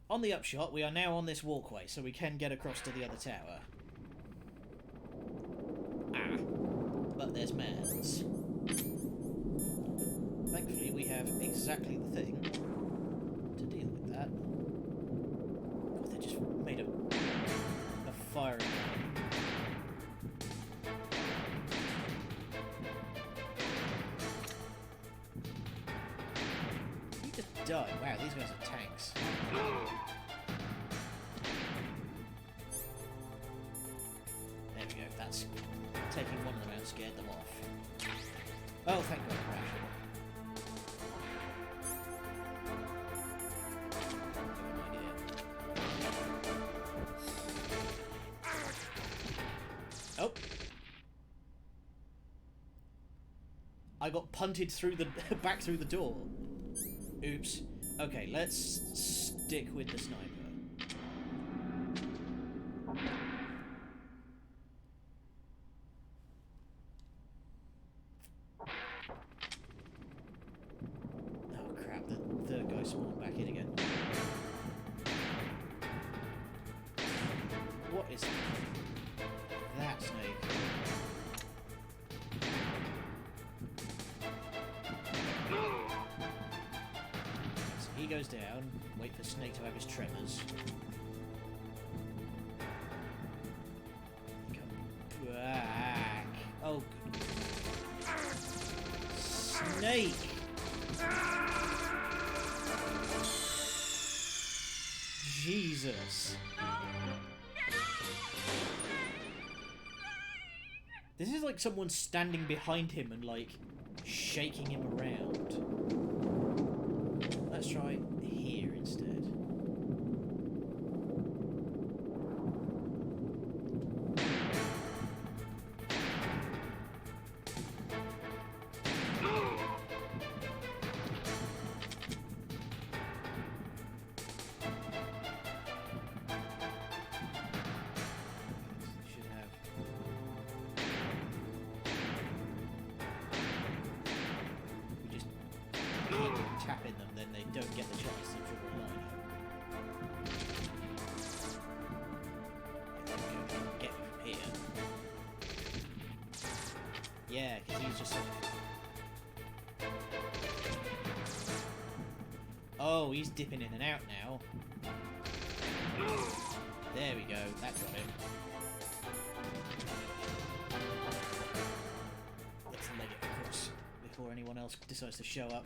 On the upshot, we are now on this walkway, so we can get across to the other tower. But there's mans. Thankfully, we have exactly the thing to deal with that. God, they just made a firing line. You just died. Wow, these guys are tanks. There we go. That's taking one of them out scared them off. Oh, thank God, ration. Oh. I got punted through the back through the door. Oops. Okay, let's stick with the sniper. Spawn back in again. What is that snake? So he goes down, wait for Snake to have his tremors. Come back. Oh, good. Snake! Jesus. This is like someone standing behind him and like shaking him around. Let's try here instead. Tapping them, then they don't get the chance to triple line up. Get me from here. Yeah, because he's just... Oh, he's dipping in and out now. There we go, that got him. Let's leg it across before anyone else decides to show up.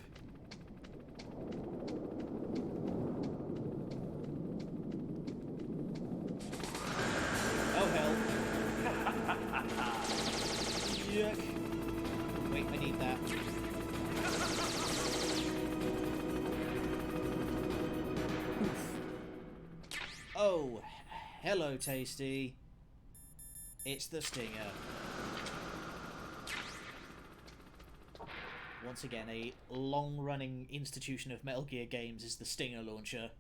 Yuck. Wait, I need that. Oof. Oh, hello, Tasty. It's the Stinger. Once again, a long-running institution of Metal Gear games is the Stinger launcher.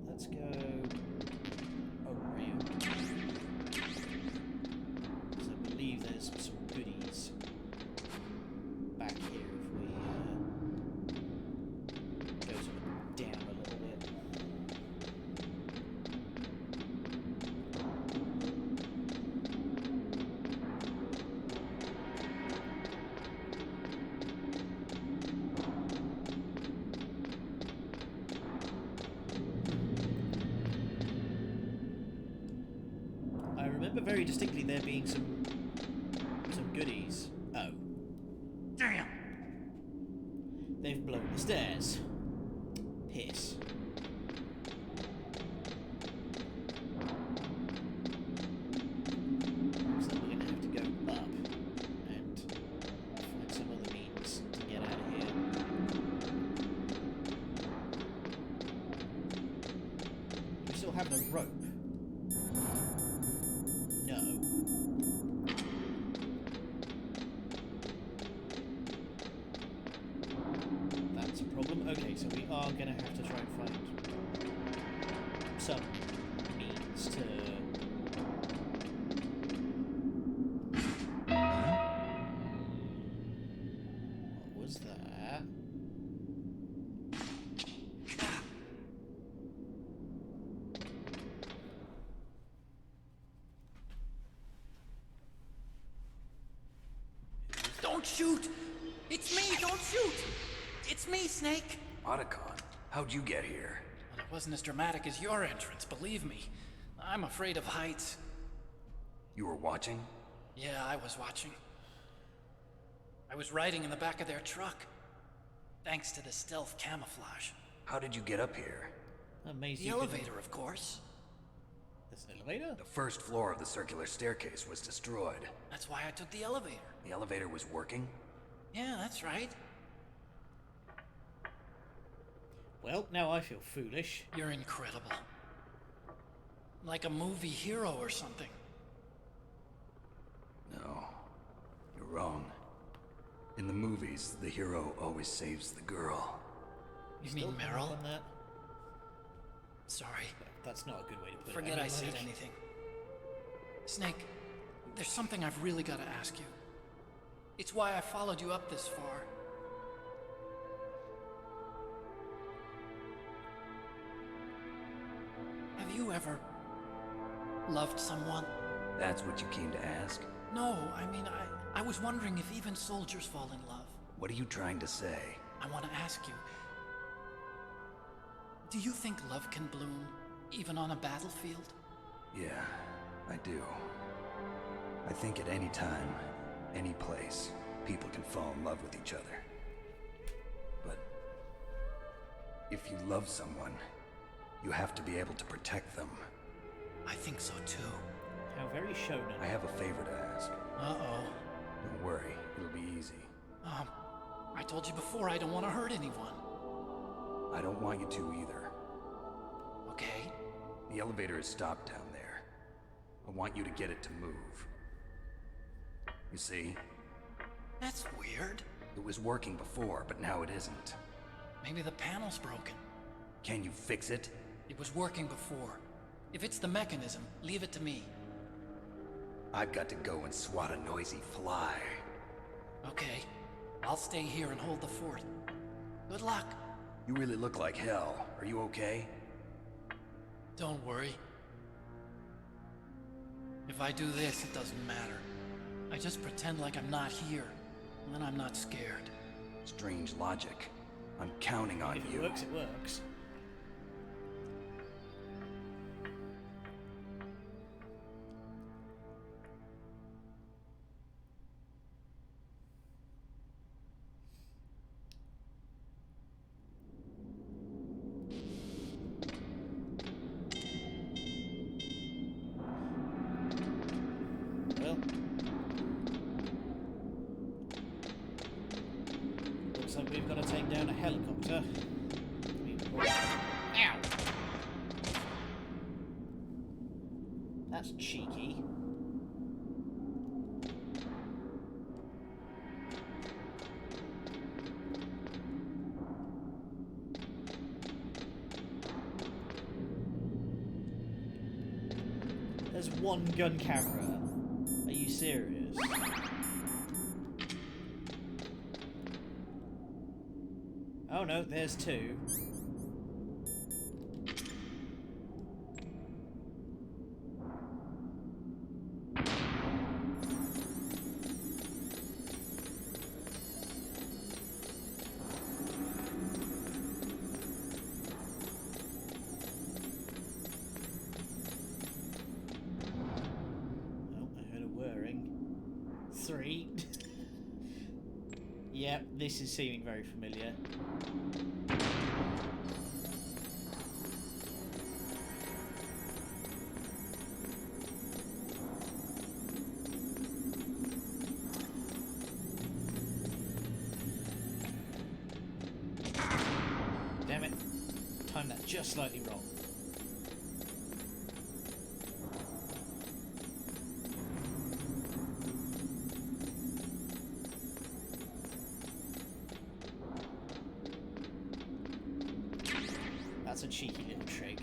Let's go around. So I believe there's some goodies back here if we go sort of down a little bit. very distinctly there being some goodies. Oh. Damn! They've blown the stairs. Piss. So we're gonna have to go up and find some other means to get out of here. We still have no rope. No. That's a problem. Okay, so we are gonna have to try and find some means to. What was that? Don't shoot! It's me! Don't shoot! It's me, Snake! Otacon, how'd you get here? Well, it wasn't as dramatic as your entrance, believe me. I'm afraid of heights. You were watching? Yeah, I was watching. I was riding in the back of their truck. Thanks to the stealth camouflage. How did you get up here? Amazing. The elevator, of course. There's an elevator? The first floor of the circular staircase was destroyed. That's why I took the elevator. The elevator was working? Yeah, that's right. Well, now I feel foolish. You're incredible. Like a movie hero or something. No, you're wrong. In the movies, the hero always saves the girl. You Still mean hung up Meryl? on that? Sorry. That's not a good way to put Forget it. I said anything. Snake, there's something I've really got to ask you. It's why I followed you up this far. Have you ever loved someone? That's what you came to ask? No, I mean, I was wondering if even soldiers fall in love. What are you trying to say? I want to ask you, do you think love can bloom even on a battlefield? Yeah, I do. I think at any time, any place, people can fall in love with each other. But if you love someone, you have to be able to protect them. I think so too. How very shonen. I have a favor to ask. Uh-oh. Don't worry, it'll be easy. I told you before I don't want to hurt anyone. I don't want you to either. Okay? The elevator is stopped down there. I want you to get it to move. You see? That's weird. It was working before, but now it isn't. Maybe the panel's broken. Can you fix it? It was working before. If it's the mechanism, leave it to me. I've got to go and swat a noisy fly. Okay. I'll stay here and hold the fort. Good luck. You really look like hell. Are you okay? Don't worry. If I do this, it doesn't matter. I just pretend like I'm not here, and then I'm not scared. Strange logic. I'm counting on If it you. works, it works. Well, looks like we've got to take down a helicopter. Ow! That's cheeky. There's one gun camera. Are you serious? Oh no, there's two. 3. Yep, this is seeming very familiar. Damn it. Timed that just slightly wrong. That's a cheeky little trick.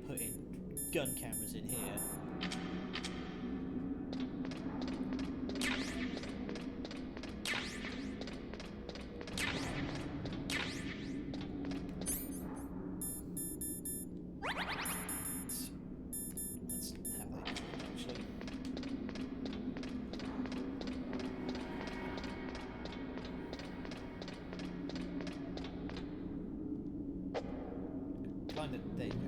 Putting gun cameras in here. Let's have that actually. Climb it. There you go.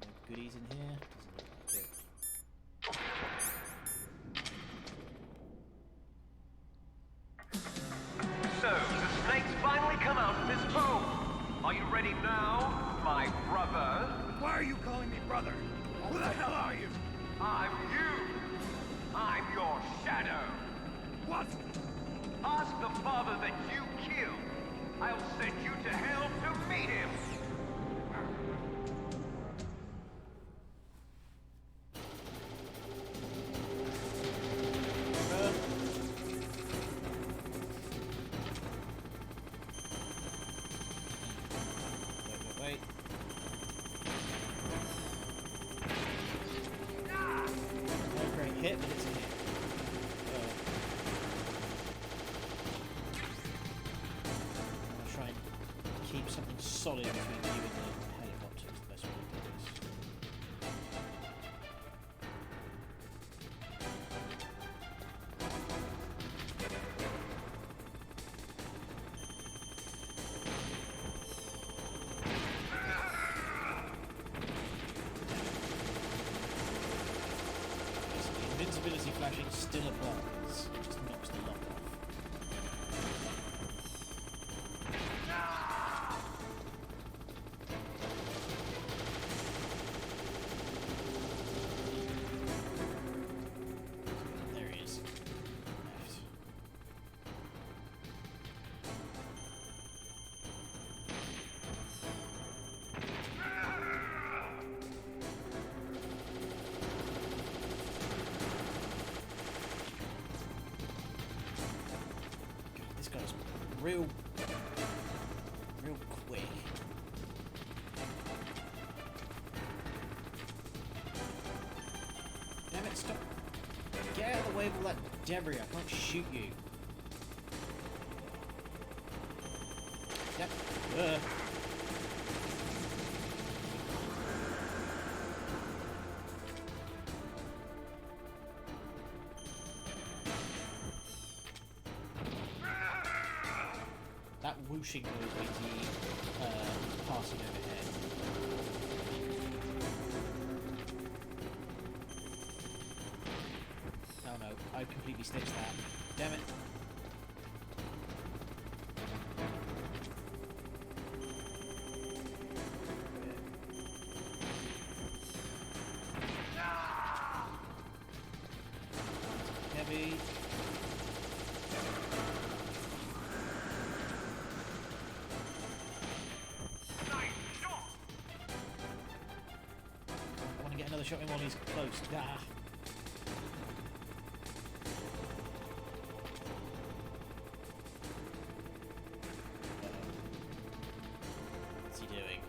No goodies in here. Doesn't look like it. So, the snakes finally come out of this home. Are you ready now, my brother? Why are you calling me brother? Who the hell are you? I'm you. I'm your shadow. What? Ask the father that you killed. I'll send you to hell to meet him. Wait. No great hit, but it's a hit. I'm gonna try and keep something solid between you and the helicopter is the best way to do this. The invincibility flashing still applies, it just knocks the lock off. There he is. Left. God, this guy's real quick. Damn it, stop. Get out of the way of all that debris, I can't shoot you. Yep. That whooshing noise means he passing overhead. Oh no, I completely stitched that. Damn it. Heavy. I want to get another shot in while he's close. Ah. What's he doing?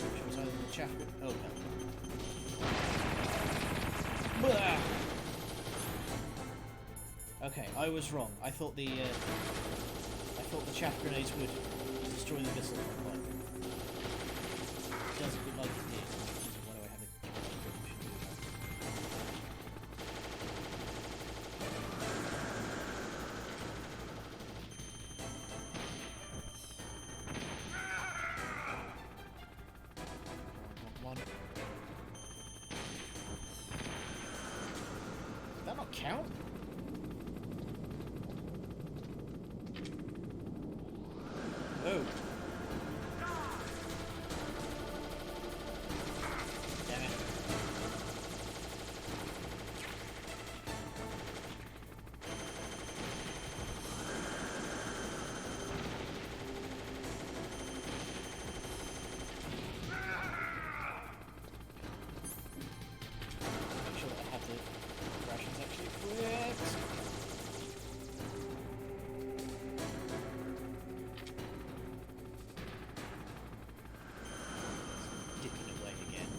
Which was either the chaff. Oh no. Blah. Okay, I was wrong. I thought the chaff grenades would destroy the missile point. Doesn't look like it did. Why do I have it? Come on. Did that not count? Oh. Damn it. Make sure that I have the rations actually equipped. Dipping away again.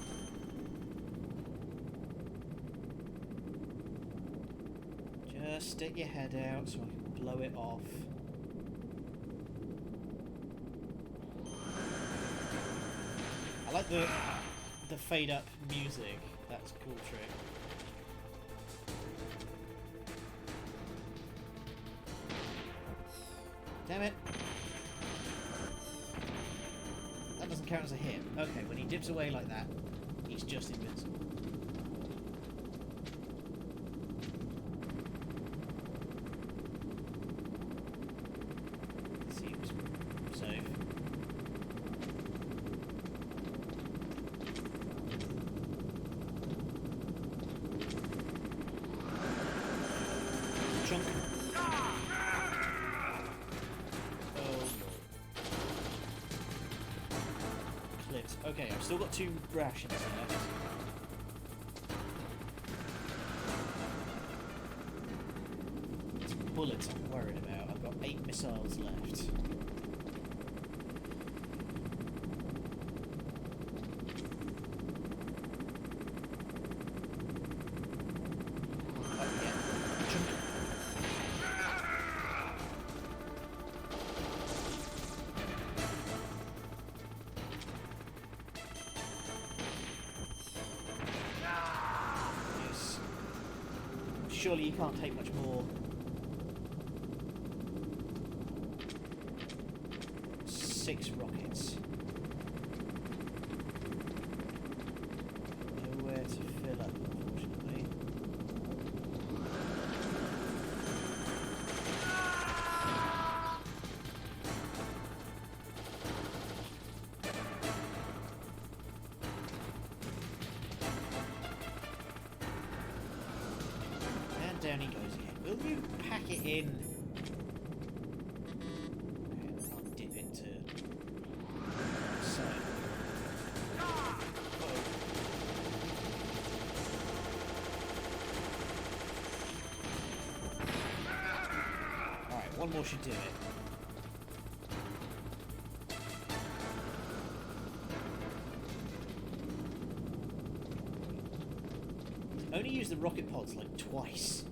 Just stick your head out so I can blow it off. I like the fade up music. That's a cool trick. Damn it. That doesn't count as a hit. Okay, when he dips away like that, he's just invincible. Seems safe. Chunk. Clips. Okay, I've still got 2 rations left. It's bullets I'm worried about. I've got 8 missiles left. Oh, yeah. Chunk. Yes. Surely you can't take much more. 6 rockets. Nowhere to fill up, unfortunately. And down he goes again. Will you pack it in? Okay, I can't dip into. So. Alright, one more should do it. Only use the rocket pods like twice.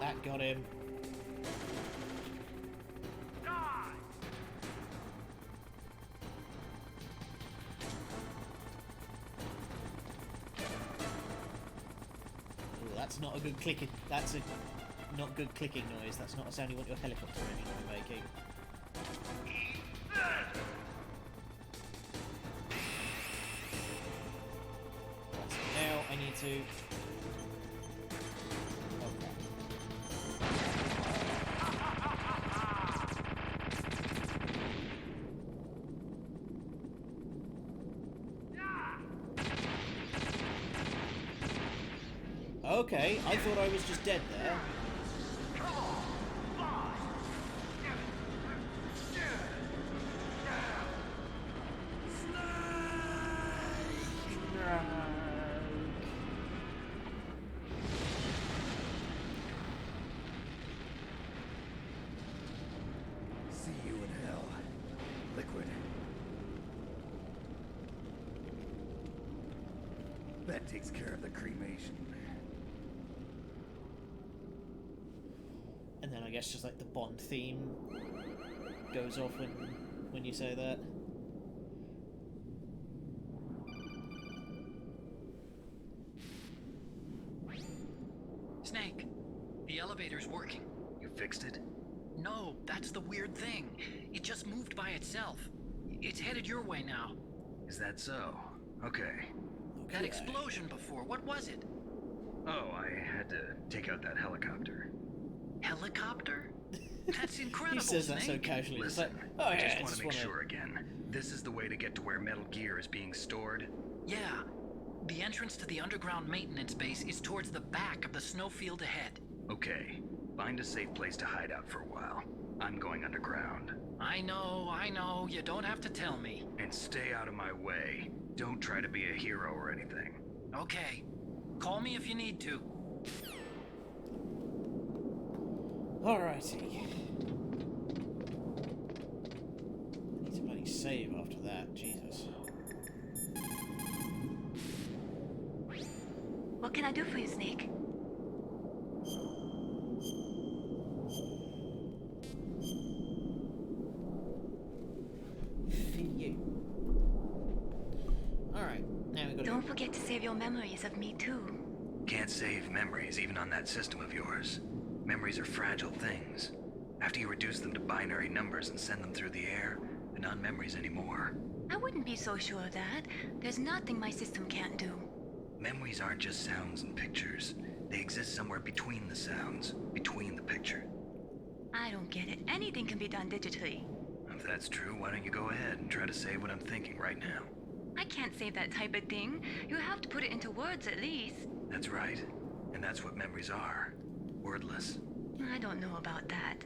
That got him. Ooh, that's not a good clicking. That's a not good clicking noise. That's not a sound you want your helicopter engine to be making. Right, so now I need to. Okay, I thought I was just dead there. See you in hell, Liquid. That takes care of the cremation. And then I guess just like the Bond theme goes off when you say that. Snake, the elevator's working. You fixed it? No, that's the weird thing. It just moved by itself. It's headed your way now. Is that so? Okay. That explosion before, what was it? Oh, I had to take out that helicopter. Helicopter? That's incredible, He says that so Snake. casually. It's Listen, like, oh I yeah, just I want to make wanna... sure again. This is the way to get to where Metal Gear is being stored? Yeah. The entrance to the underground maintenance base is towards the back of the snowfield ahead. Okay. Find a safe place to hide out for a while. I'm going underground. I know. You don't have to tell me. And stay out of my way. Don't try to be a hero or anything. Okay. Call me if you need to. Alrighty. I need to bloody save after that, Jesus. What can I do for you, Snake? For you. Alright, now we gotta... Don't forget to save your memories of me too. Can't save memories even on that system of yours. Memories are fragile things. After you reduce them to binary numbers and send them through the air, they're not memories anymore. I wouldn't be so sure of that. There's nothing my system can't do. Memories aren't just sounds and pictures. They exist somewhere between the sounds, between the picture. I don't get it. Anything can be done digitally. If that's true, why don't you go ahead and try to say what I'm thinking right now? I can't say that type of thing. You have to put it into words at least. That's right. And that's what memories are. Wordless. I don't know about that.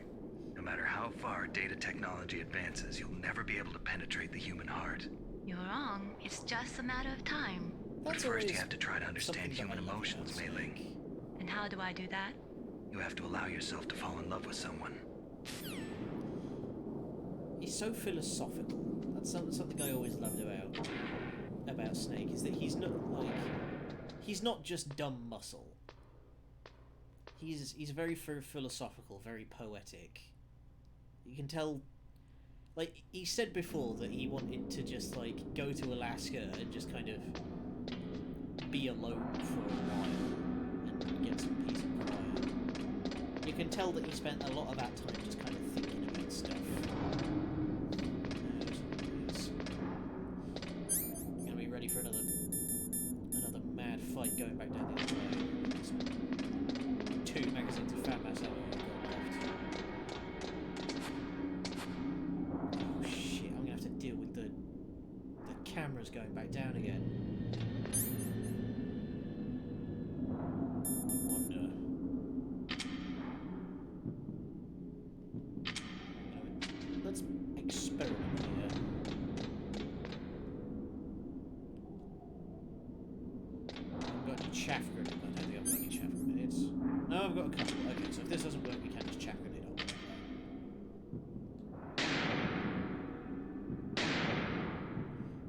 No matter how far data technology advances, you'll never be able to penetrate the human heart. You're wrong. It's just a matter of time. But That's first you always have to try to understand something that human I love emotions, about Mei Ling. Snake. And how do I do that? You have to allow yourself to fall in love with someone. He's so philosophical. That's something I always loved about Snake, is that he's not just dumb muscle. He's very philosophical, very poetic. You can tell, like, he said before that he wanted to just, like, go to Alaska and just kind of be alone for a while and get some peace and quiet. You can tell that he spent a lot of that time just kind of thinking about stuff. Gonna be ready for another mad fight going back down the other way. There's 2 magazines of fat mass ammo I've got left. Oh shit, I'm gonna have to deal with the cameras going back down again. I wonder. Let's experiment here. I've got any chaff grenades. I don't think I've got any chaff grenades. No, I've got a couple. Okay, so if this doesn't work, we can just chaff grenade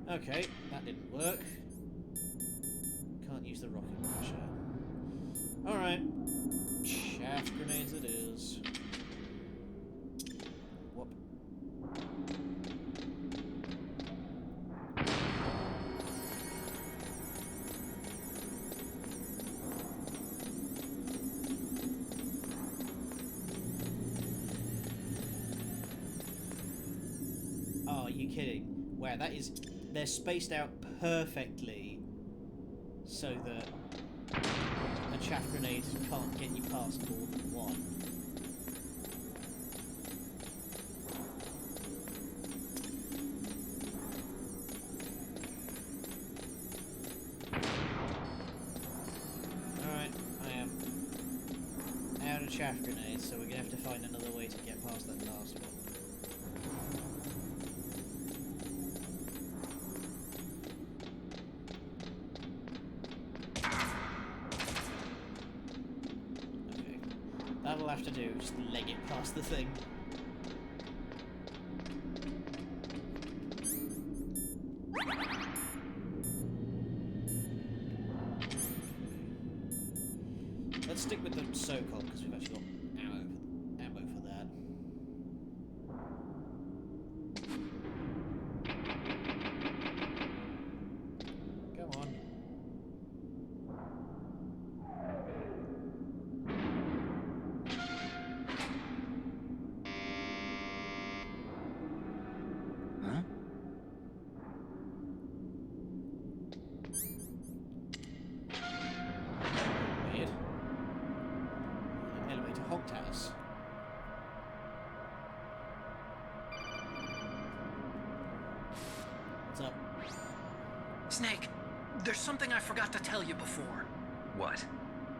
on. Okay, that didn't work. Can't use the rocket launcher. Alright. Chaff grenades it is. Whoop. Oh, are you kidding? Wow, that is... They're spaced out perfectly so that a chaff grenade can't get you past more than one. Alright, I am out of chaff grenades, so we're gonna have to find another way to get past that last one. That'll have to do, just leg it past the thing. let's stick with the SOCOM because we've actually got ammo for that. Come on. Huh? Weird. Elevator hogged house. What's up? Snake, there's something I forgot to tell you before. What?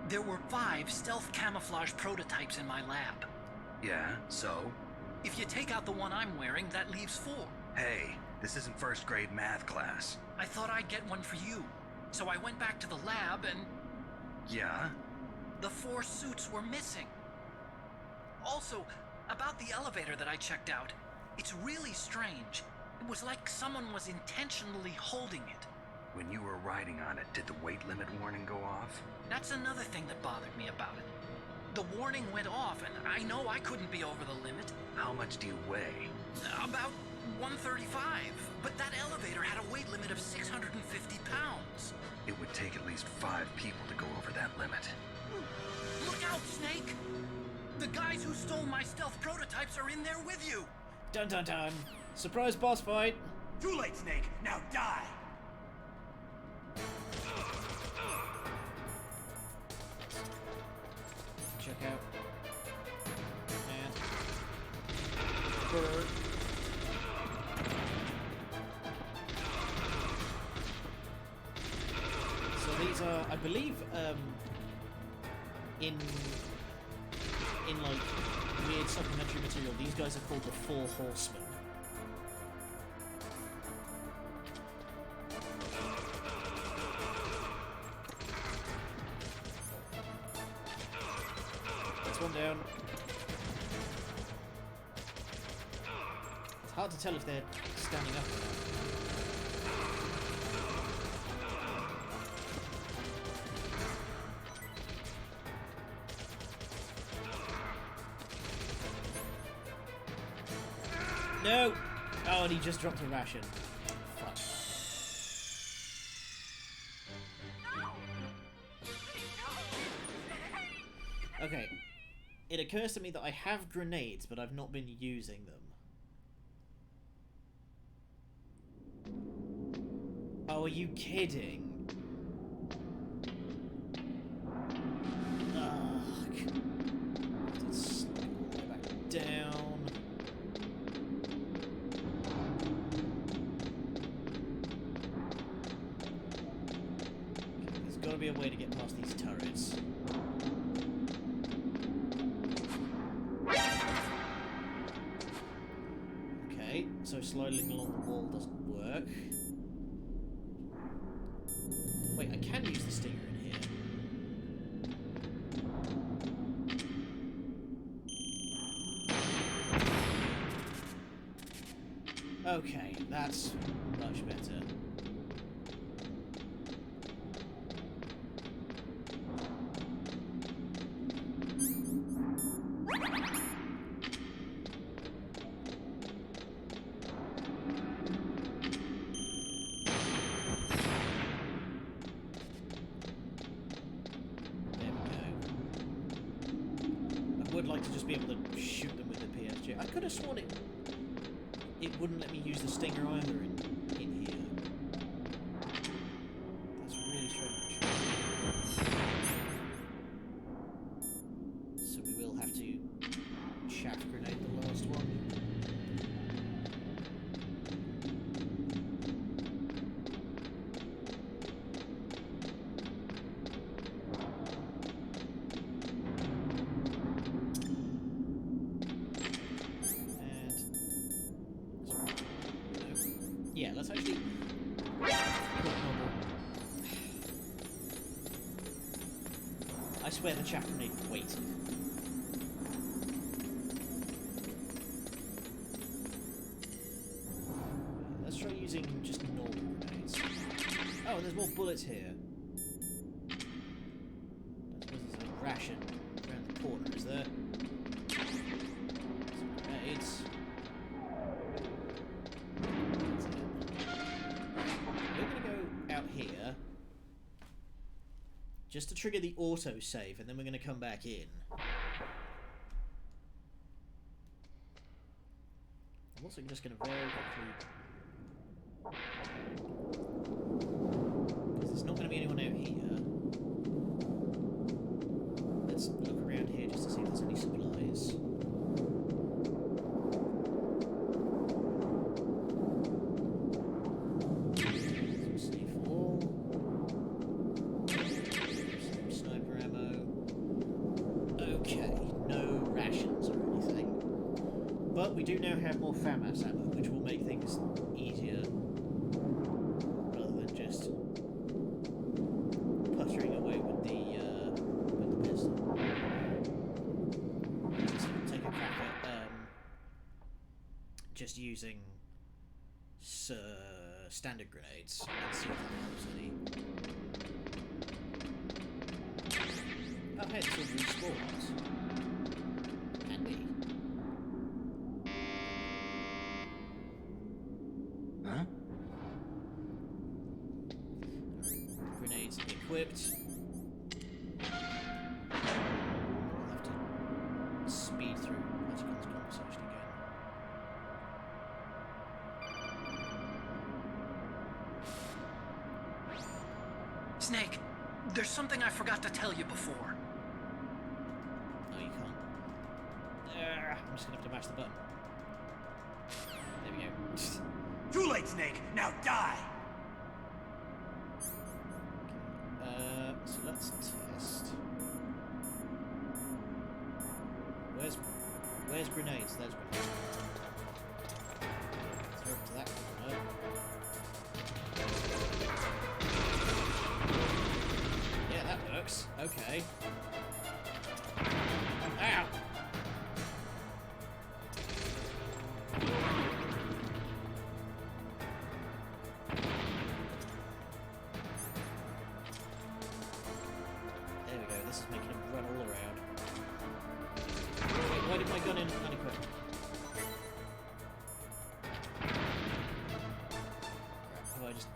There were 5 stealth camouflage prototypes in my lab. Yeah, so? If you take out the one I'm wearing, that leaves 4. Hey, this isn't first grade math class. I thought I'd get one for you. So I went back to the lab and Yeah? the 4 suits were missing. Also, about the elevator that I checked out, it's really strange. It was like someone was intentionally holding it. When you were riding on it, did the weight limit warning go off? That's another thing that bothered me about it. The warning went off, and I know I couldn't be over the limit. How much do you weigh? About 135, but that elevator had a weight limit of 650 pounds. It would take at least 5 people to go over that limit. Look out, Snake! The guys who stole my stealth prototypes are in there with you! Dun dun dun! Surprise boss fight! Too late, Snake. Now die. Check out. And bird. So these are, I believe, in like weird supplementary material, these guys are called the Four Horsemen. That's one down. It's hard to tell if they're standing up or not. No! Oh, and he just dropped a ration. Fuck. Okay. It occurs to me that I have grenades, but I've not been using them. Oh, are you kidding? Ugh. Let's go back down. There's got to be a way to get past these turrets. Okay, so sliding along the wall doesn't work. Wait, I can use the stinger in here. Okay, that's much better. There we go. I would like to just be able to shoot them with the PSJ. I could have sworn it wouldn't let me use the stinger either in here. That's really strange. So we will have to chaff grenade the last one. Yeah, let's actually... I swear the chaff grenade waited. Let's try using just normal grenades. Oh, and there's more bullets here. I suppose there's a ration around the corner, is there? Some grenades. We're going to go out here just to trigger the autosave, and then we're going to come back in. I'm also just going to very quickly, because there's not going to be anyone out here. Let's look around here just to see if there's any supplies. But we do now have more FAMAS ammo, which will make things easier, rather than just puttering away with the pistol. So we'll take a crack at just using standard grenades and see if that helps any. Oh hey, it's all respawns. Handy. Grenades equipped. We'll have to speed through Otacon's conversation again. Snake, there's something I forgot to tell you before. No, you can't. I'm just gonna have to mash the button. There we go. Too late, Snake! Now die! So let's test. Where's grenades? There's grenades. Throw it to that corner. Yeah, that works. Okay. Ow! There we go, this is making him run all around. Wait, why did my gun in unequipped? Crap, have I just...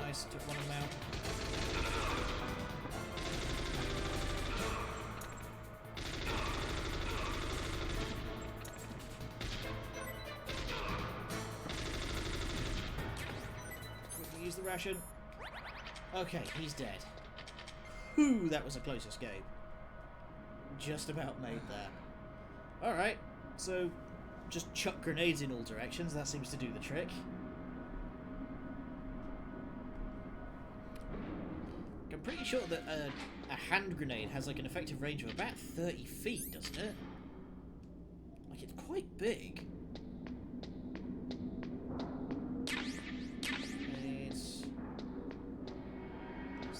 Nice, took one of them out. Use the ration. Okay, he's dead. Whew, that was a close escape. Just about made that. Alright, so just chuck grenades in all directions, that seems to do the trick. I'm pretty sure that a hand grenade has like an effective range of about 30 feet, doesn't it? Like, it's quite big.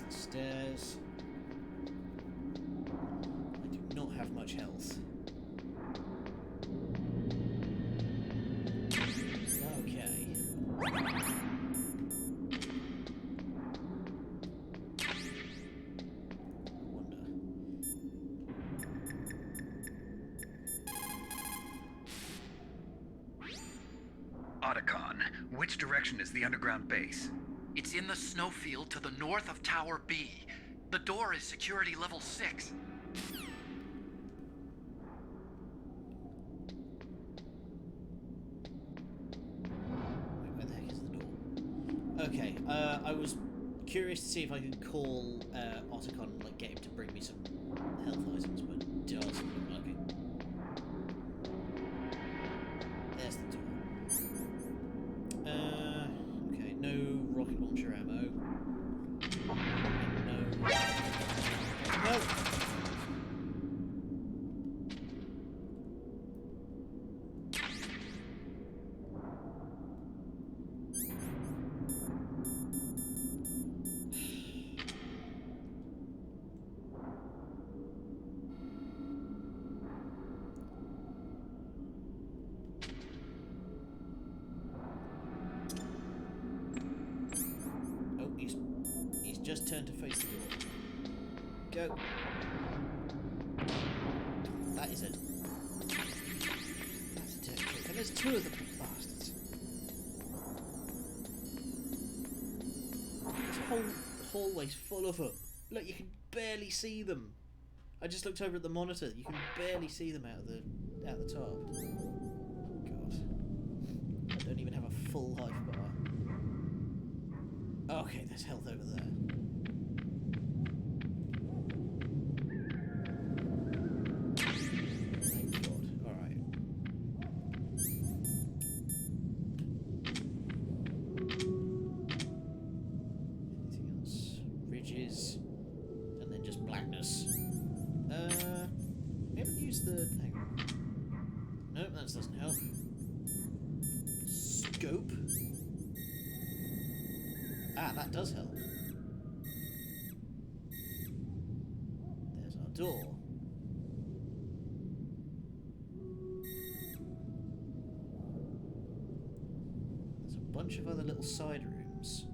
Stairs. I do not have much health. Okay. Wonder. Otacon, which direction is the underground base? It's in the snowfield to the north of Tower B. The door is security level 6. Wait, where the heck is the door? Okay, I was curious to see if I could call Otacon, like get him to bring me some health items, but it wasn't working. There's the door. Okay, no rocket launcher ammo. No. No! turn to face the door. Go. That is it. That's a dirty trick. And there's two of them, bastards. This whole hallway's full of them. Look, you can barely see them. I just looked over at the monitor. You can barely see them out the top. God. I don't even have a full life bar. Okay, there's health over there. Thank God. Alright. Anything else? Ridges. And then just blackness. We haven't used the... Hang on. Nope, that doesn't help. Scope. Ah, that does help. There's our door. There's a bunch of other little side rooms.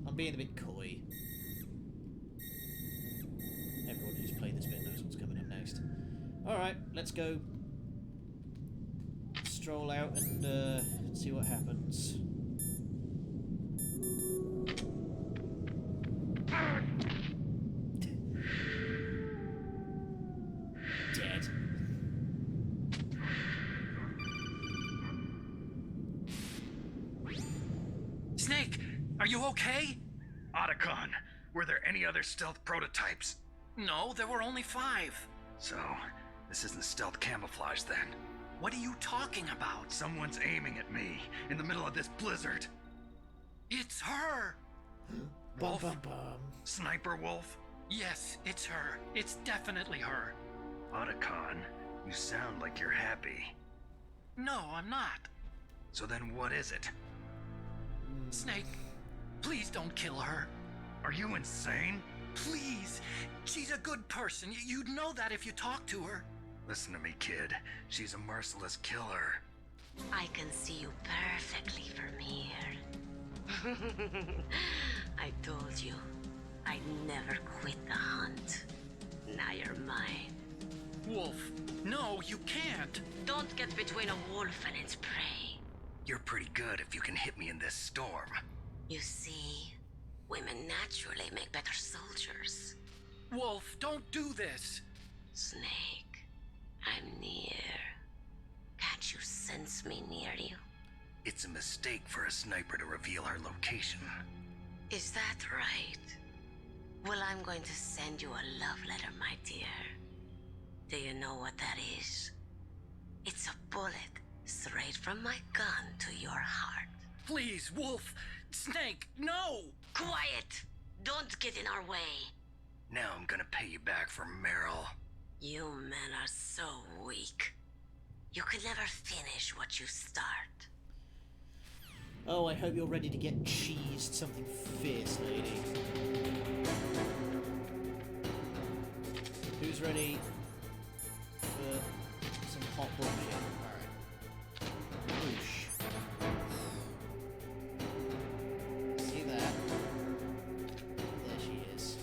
I'm being a bit coy. Everyone who's played this bit knows what's coming up next. Alright, let's go stroll out and see what happens. Dead. Snake, are you okay? Otacon, were there any other stealth prototypes? No, there were only 5. So, this isn't stealth camouflage then. What are you talking about? Someone's aiming at me in the middle of this blizzard. It's her! Bum, Wolf? bum, bum. Sniper Wolf? Yes, it's her. It's definitely her. Otacon, you sound like you're happy. No, I'm not. So then what is it? Snake, please don't kill her. Are you insane? Please. She's a good person. You'd know that if you talked to her. Listen to me, kid. She's a merciless killer. I can see you perfectly from here. I told you, I'd never quit the hunt. Now you're mine. Wolf, no, you can't. Don't get between a wolf and its prey. You're pretty good if you can hit me in this storm. You see, women naturally make better soldiers. Wolf, don't do this. Snake, I'm near. Can't you sense me near you? It's a mistake for a sniper to reveal her location. Is that right? Well, I'm going to send you a love letter, my dear. Do you know what that is? It's a bullet straight from my gun to your heart. Please, Wolf. Snake, no! Quiet! Don't get in our way. Now I'm gonna pay you back for Meryl. You men are so weak. You could never finish what you start. Oh, I hope you're ready to get cheesed something fierce, lady. Who's ready for some hot bullshit? Alright. Whoosh. See that? There she is.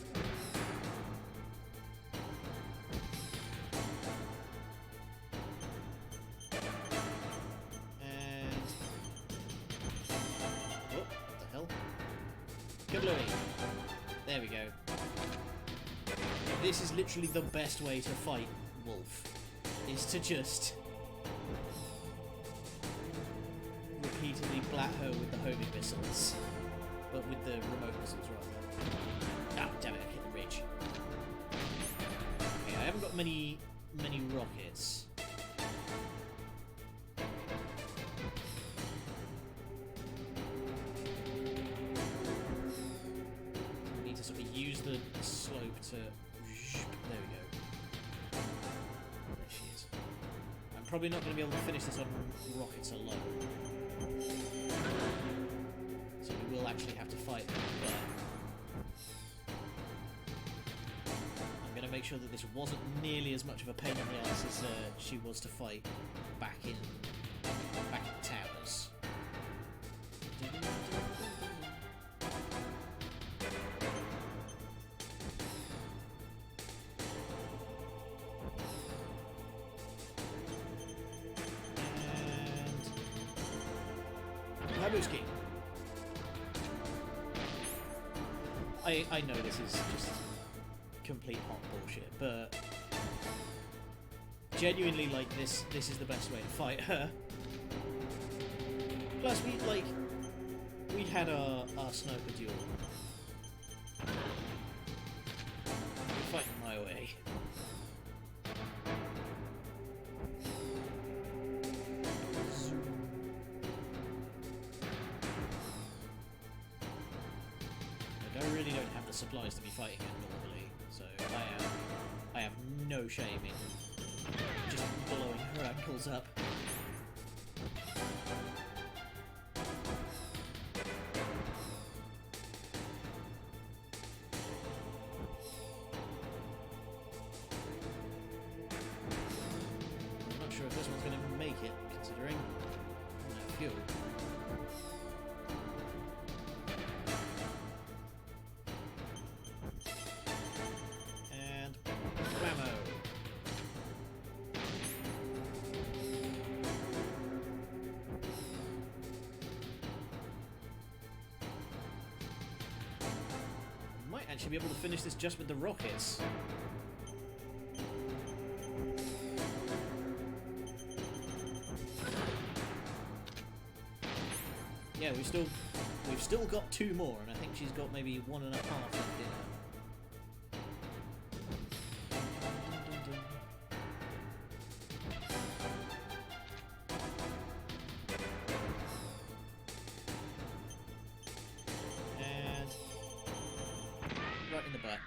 And... oh, what the hell? Kablooey! There we go. This is literally the best way to fight Wolf, is to just repeatedly blat her with the homing missiles, but with the remote missiles rather. Ah, damn it, I hit the ridge. Okay, I haven't got many rockets. I need to sort of use the slope to... there we go. There she is. I'm probably not going to be able to finish this on rockets alone. So we will actually have to fight her, but I'm going to make sure that this wasn't nearly as much of a pain in the ass as she was to fight back in the towers. Booski. I know this is just complete hot bullshit, but genuinely, like, this is the best way to fight her. Plus, we had our sniper duel. We're fighting my way. I really don't have the supplies to be fighting it normally, so I have no shame in just blowing her ankles up. I'm not sure if this one's going to make it, considering no fuel. And whammo. Might actually be able to finish this just with the rockets. Yeah, we've still got 2 more, and I think she's got maybe 1.5 left in her. And right in the butt.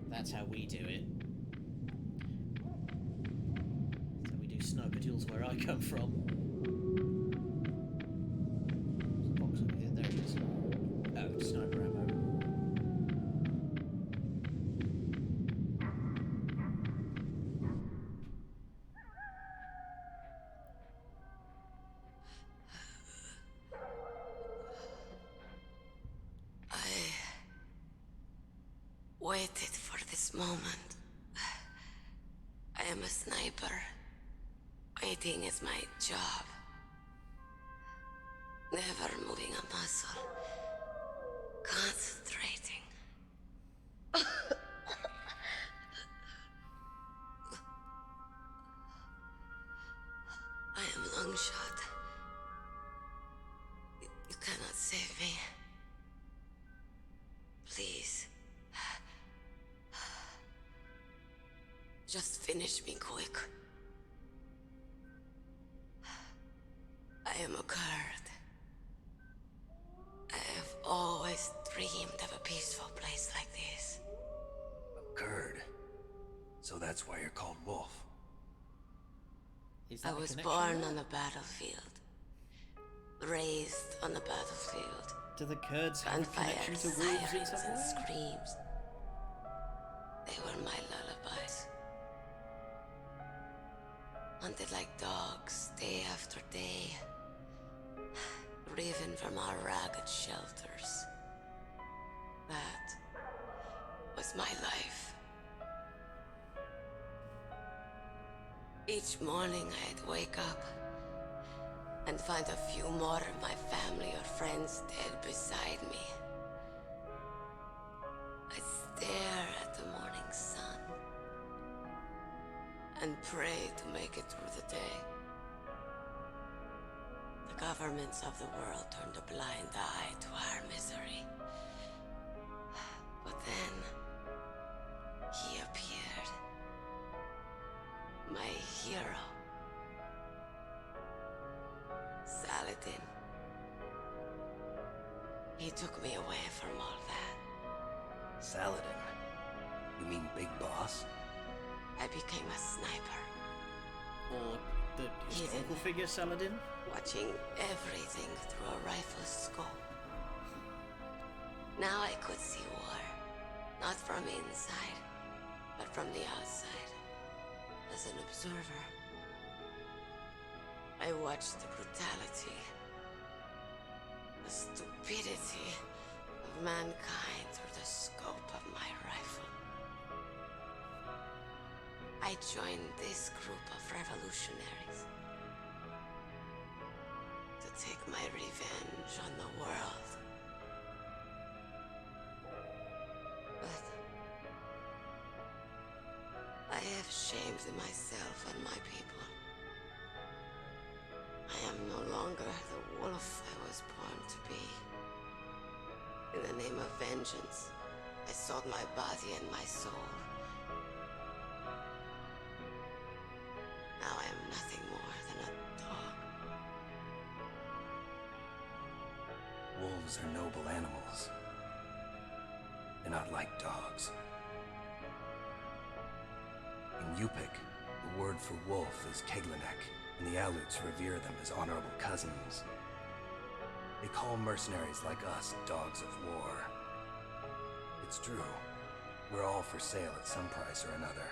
That's how we do it. So we do sniper duels where I come from. Box over here, there it is. Oh, sniper ammo. Waited for this moment. I am a sniper. Waiting is my job. Never moving a muscle. Concentrating. I am Longshot. You cannot save me. Please. Just finish me quick. I am a Kurd. I have always dreamed of a peaceful place like this. Kurd. So that's why you're called Wolf. I was born on the battlefield. Raised on the battlefield. Do the Kurds have a connection to wolves in some and way? screams. They were my lullabies. Hunted like dogs, day after day. Driven from our ragged shelters. That was my life. Each morning I'd wake up and find a few more of my family or friends dead beside me. I'd stare at the morning sun and pray to make it through the day. The governments of the world turned a blind eye to our misery. But then, he appeared. My hero. Saladin. He took me away from all that. Saladin? You mean Big Boss? I became a sniper. Or the historical figure Saladin? Watching everything through a rifle's scope. Now I could see war. Not from inside, but from the outside. As an observer. I watched the brutality. the stupidity of mankind through the scope of my rifle. I joined this group of revolutionaries to take my revenge on the world. But I have shamed myself and my people. I am no longer the wolf I was born to be. In the name of vengeance, I sold my body and my soul. Now I am nothing more than a dog. Wolves are noble animals. They're not like dogs. In Yupik, the word for wolf is Keglenek, and the Aleuts revere them as honorable cousins. They call mercenaries like us dogs of war. It's true. We're all for sale at some price or another.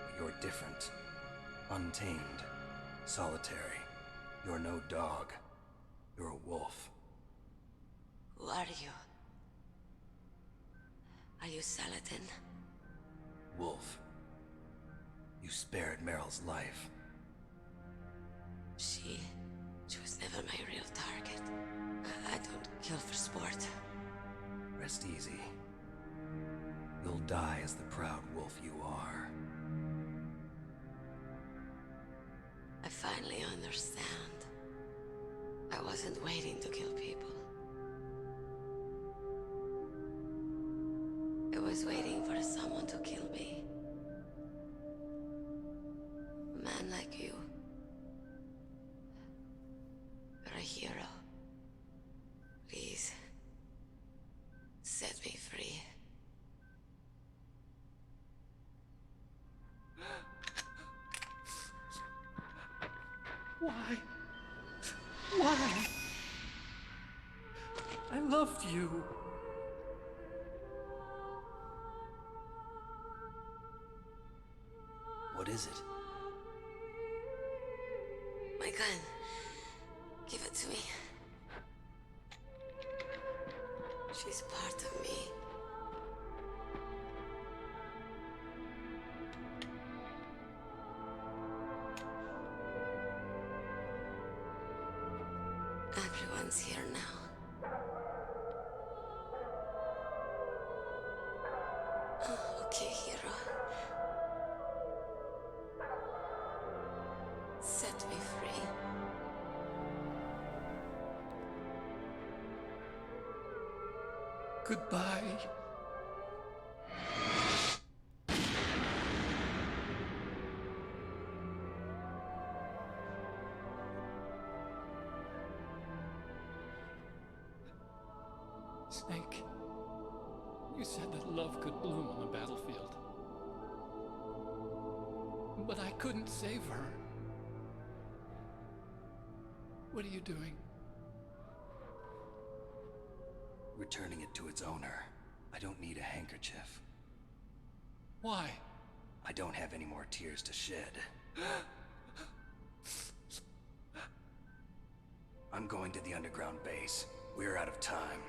But you're different. Untamed. Solitary. You're no dog. You're a wolf. Who are you? Are you Saladin? Wolf. You spared Meryl's life. She was never my real target. I don't kill for sport. Rest easy. You'll die as the proud wolf you are. I finally understand. I wasn't waiting to kill people. I was waiting for someone to kill me. A man like you. You're a hero. Please, set me free. Why? Why? I loved you. What is it? My gun. Give it to me. She's part of me. Everyone's here now. Okay, hero. Set me free. Goodbye. Snake, you said that love could bloom on the battlefield. But I couldn't save her. What are you doing? Returning it to its owner. I don't need a handkerchief. Why? I don't have any more tears to shed. I'm going to the underground base. We're out of time.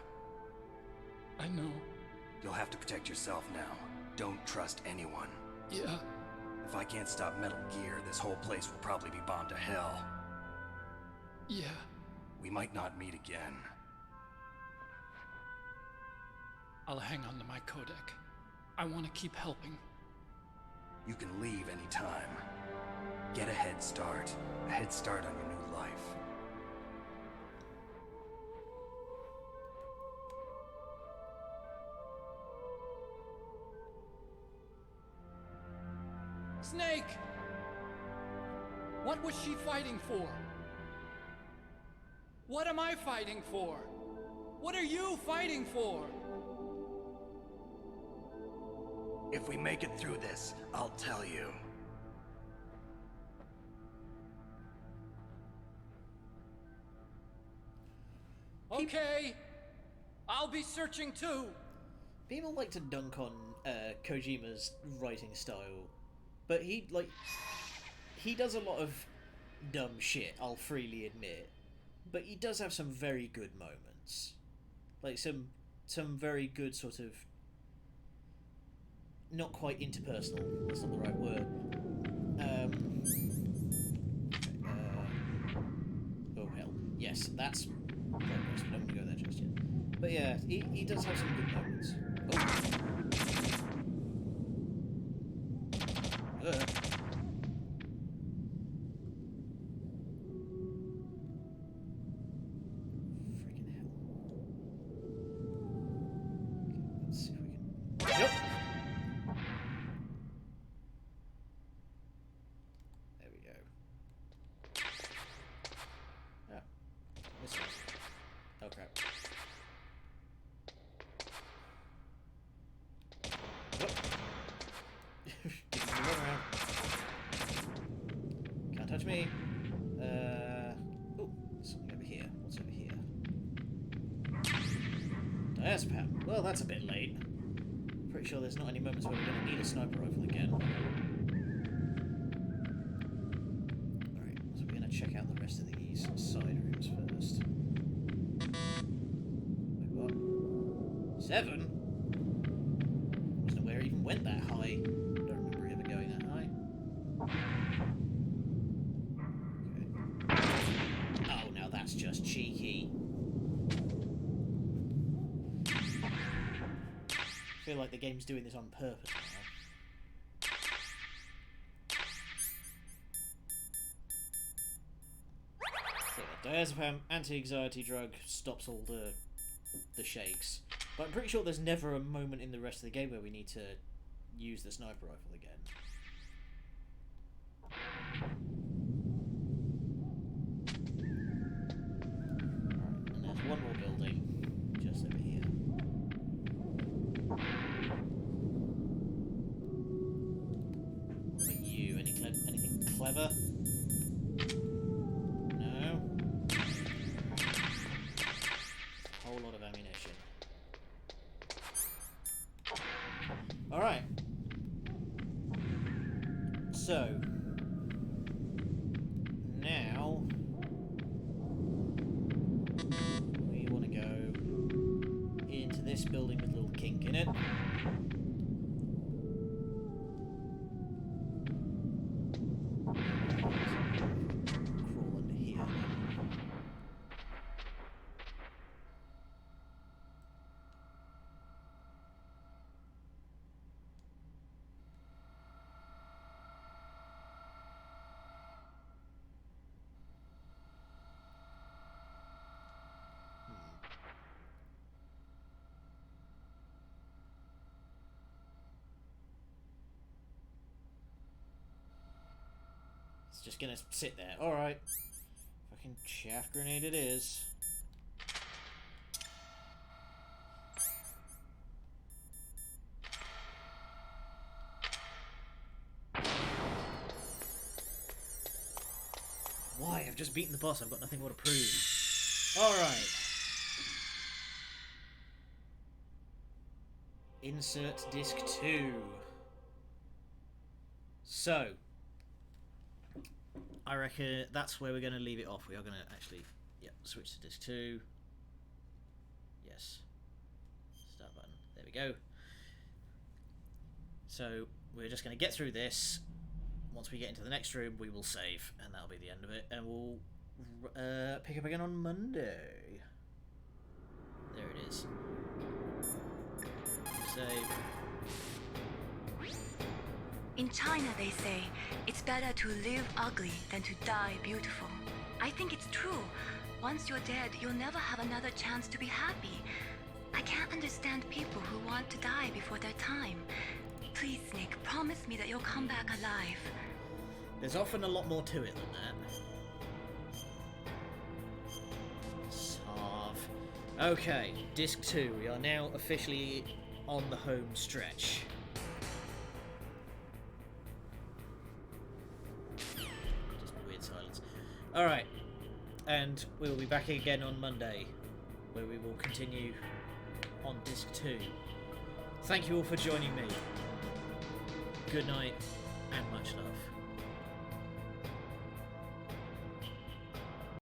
I know. You'll have to protect yourself now. Don't trust anyone. Yeah. If I can't stop Metal Gear, this whole place will probably be bombed to hell. Yeah. We might not meet again. I'll hang on to my codec. I want to keep helping. You can leave anytime. Get a head start. A head start on your new life. Snake! What was she fighting for? What am I fighting for? What are you fighting for? If we make it through this, I'll tell you. Okay. I'll be searching too. People like to dunk on Kojima's writing style, but he does a lot of dumb shit, I'll freely admit. But he does have some very good moments. moments, like some very good sort of, not quite interpersonal. That's not the right word. Oh hell, yes, that's progress. We don't want to go there just yet. But yeah, he does have some good moments. Oh. Freaking hell. Okay, let's see if we can. Yep. There we go. Ah, this one. Oh crap. Give me a run around. Can't touch me. Oh, something over here. What's over here? Diazepam. Well, that's a bit late. Pretty sure there's not any moments where we're going to need a sniper rifle again. Alright, so we're going to check out the rest of these side rooms first. Wait, what? 7? Wasn't aware it even went that high. Don't remember it ever going that high. Okay. Oh, now that's just cheeky. I feel like the game's doing this on purpose now. So, diazepam, anti-anxiety drug, stops all the shakes. But I'm pretty sure there's never a moment in the rest of the game where we need to use the sniper rifle again. Alright, and there's one more building just over here. What about you? Anything clever? No? A whole lot of ammunition. Alright. So, now we want to go into this building with a little kink in it. Crawl under here. It's just gonna sit there. Alright. Fucking chaff grenade it is. Why? I've just beaten the boss. I've got nothing more to prove. Alright. Insert disc 2. So, I reckon that's where we're going to leave it off. We are going to actually, switch to disc 2. Yes. Start button. There we go. So, we're just going to get through this. Once we get into the next room, we will save, and that'll be the end of it. And we'll pick up again on Monday. There it is. Save. In China, they say, it's better to live ugly than to die beautiful. I think it's true. Once you're dead, you'll never have another chance to be happy. I can't understand people who want to die before their time. Please, Snake, promise me that you'll come back alive. There's often a lot more to it than that. Sarv. Okay, disc 2. We are now officially on the home stretch. Alright, and we'll be back again on Monday, where we will continue on disc 2. Thank you all for joining me. Good night, and much love.